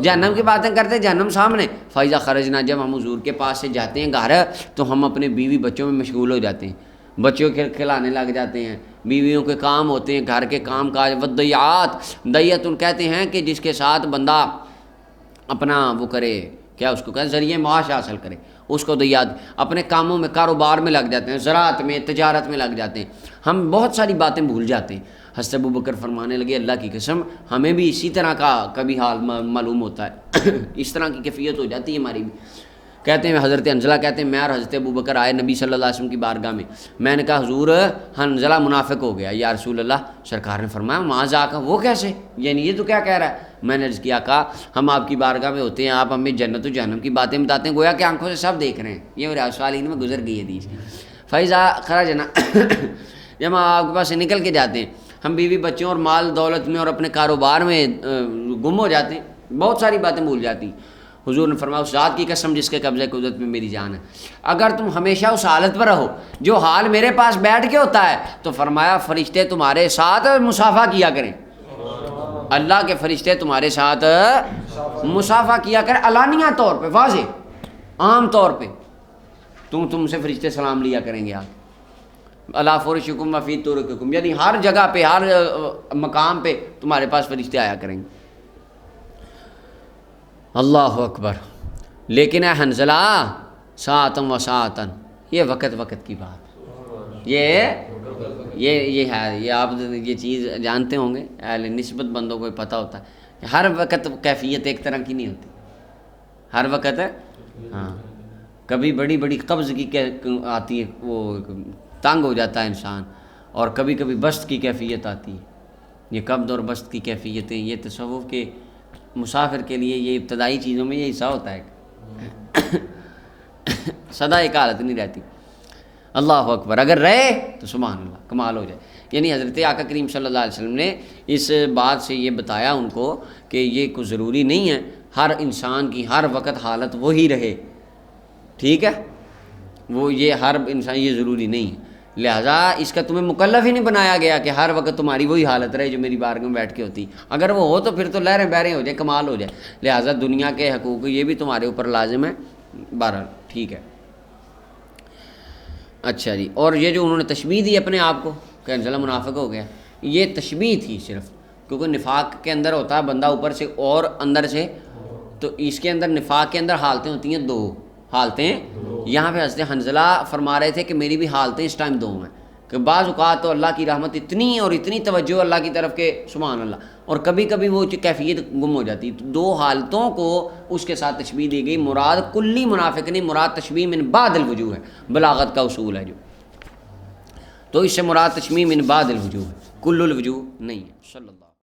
جہنم کی باتیں کرتے ہیں جہنم سامنے. فائزہ خرجنا، جب ہم حضور کے پاس سے جاتے ہیں گھر تو ہم اپنے بیوی بچوں میں مشغول ہو جاتے ہیں، بچوں کے کھلانے لگ جاتے ہیں، بیویوں کے کام ہوتے ہیں، گھر کے کام کاج. ودیات، دیت ان کہتے ہیں کہ جس کے ساتھ بندہ اپنا وہ کرے، کیا اس کو کہتے ہیں، ذریعہ معاش حاصل کرے، اس کو دیات. اپنے کاموں میں، کاروبار میں لگ جاتے ہیں، زراعت میں، تجارت میں لگ جاتے ہیں. ہم بہت ساری باتیں بھول جاتے ہیں. حضرت ابو بکر فرمانے لگے اللہ کی قسم ہمیں بھی اسی طرح کا کبھی حال معلوم ہوتا ہے اس طرح کی کیفیت ہو جاتی ہے ہماری بھی. کہتے ہیں حضرت حنظلہ کہتے ہیں میں اور حضرت ابو بکر آئے نبی صلی اللہ علیہ وسلم کی بارگاہ میں. میں نے کہا حضور حنظلہ منافق ہو گیا. یا رسول اللہ، سرکار نے فرمایا معاذ آقا، وہ کیسے، یعنی یہ تو کیا کہہ رہا ہے؟ میں نے عرض کیا کہا ہم آپ کی بارگاہ میں ہوتے ہیں، آپ ہمیں جنت و جہنم کی باتیں بتاتے ہیں گویا کہ آنکھوں سے سب دیکھ رہے ہیں. یہ ریاض الصالحین میں گزر گئی حدیث. فیضا خرجنا، جب ہم آپ کے پاس سے نکل کے جاتے ہیں، ہم بیوی بچوں اور مال دولت میں اور اپنے کاروبار میں گم ہو جاتے ہیں، بہت ساری باتیں بھول جاتی ہیں. حضور نے فرمایا اس ذات کی قسم جس کے قبضہ قدرت میں میری جان ہے، اگر تم ہمیشہ اس حالت پر رہو جو حال میرے پاس بیٹھ کے ہوتا ہے، تو فرمایا فرشتے تمہارے ساتھ مصافحہ کیا کریں. اللہ کے فرشتے تمہارے ساتھ مصافحہ کیا کریں، علانیہ طور پہ، واضح عام طور پہ تم سے فرشتے سلام لیا کریں گے. آپ اللہ فرشکم وفی طرقکم، یعنی ہر جگہ پہ، ہر مقام پہ تمہارے پاس فرشتے آیا کریں گے. اللہ اکبر. لیکن اے حنظلہ ساعتن و ساعتن، یہ وقت وقت کی بات، یہ ہے، یہ آپ یہ چیز جانتے ہوں گے، اہل نسبت بندوں کو پتہ ہوتا ہے کہ ہر وقت کیفیت ایک طرح کی نہیں ہوتی. ہر وقت ہاں، کبھی بڑی بڑی قبض کی آتی ہے، وہ تنگ ہو جاتا ہے انسان، اور کبھی کبھی بسط کی کیفیت آتی ہے. یہ قبض اور بسط کی کیفیتیں، یہ تصوف کے مسافر کے لیے یہ ابتدائی چیزوں میں یہ حصہ ہوتا ہے سدا ایک حالت نہیں رہتی. اللہ اکبر. اگر رہے تو سبحان اللہ، کمال ہو جائے. یعنی حضرت آقا کریم صلی اللہ علیہ وسلم نے اس بات سے یہ بتایا ان کو کہ یہ کوئی ضروری نہیں ہے ہر انسان کی ہر وقت حالت وہی رہے. ٹھیک ہے، وہ یہ ہر انسان یہ ضروری نہیں ہے. لہٰذا اس کا تمہیں مکلف ہی نہیں بنایا گیا کہ ہر وقت تمہاری وہی حالت رہے جو میری بارگاہ میں بیٹھ کے ہوتی. اگر وہ ہو تو پھر تو لہریں بہریں ہو جائے، کمال ہو جائے. لہٰذا دنیا کے حقوق یہ بھی تمہارے اوپر لازم ہے. بہرحال ٹھیک ہے. اچھا جی، اور یہ جو انہوں نے تشبیہ دی اپنے آپ کو کہ انزلہ منافق ہو گیا، یہ تشبیہ تھی صرف، کیونکہ نفاق کے اندر ہوتا ہے بندہ اوپر سے اور اندر سے. تو اس کے اندر نفاق کے اندر حالتیں ہوتی ہیں 2 حالتیں. یہاں پہ حضرت حنظلہ فرما رہے تھے کہ میری بھی حالتیں اس ٹائم 2 ہیں، کہ بعض اوقات تو اللہ کی رحمت اتنی اور اتنی توجہ اللہ کی طرف کہ سبحان اللہ، اور کبھی کبھی وہ کیفیت گم ہو جاتی. تو 2 حالتوں کو اس کے ساتھ تشبیہ دی گئی. مراد کلی منافق نہیں، مراد تشبیہ من بعد الوجوہ ہے، بلاغت کا اصول ہے جو. تو اس سے مراد تشبیہ من بعد الوجوہ ہے، کل الوجوہ نہیں ہے. صلی اللہ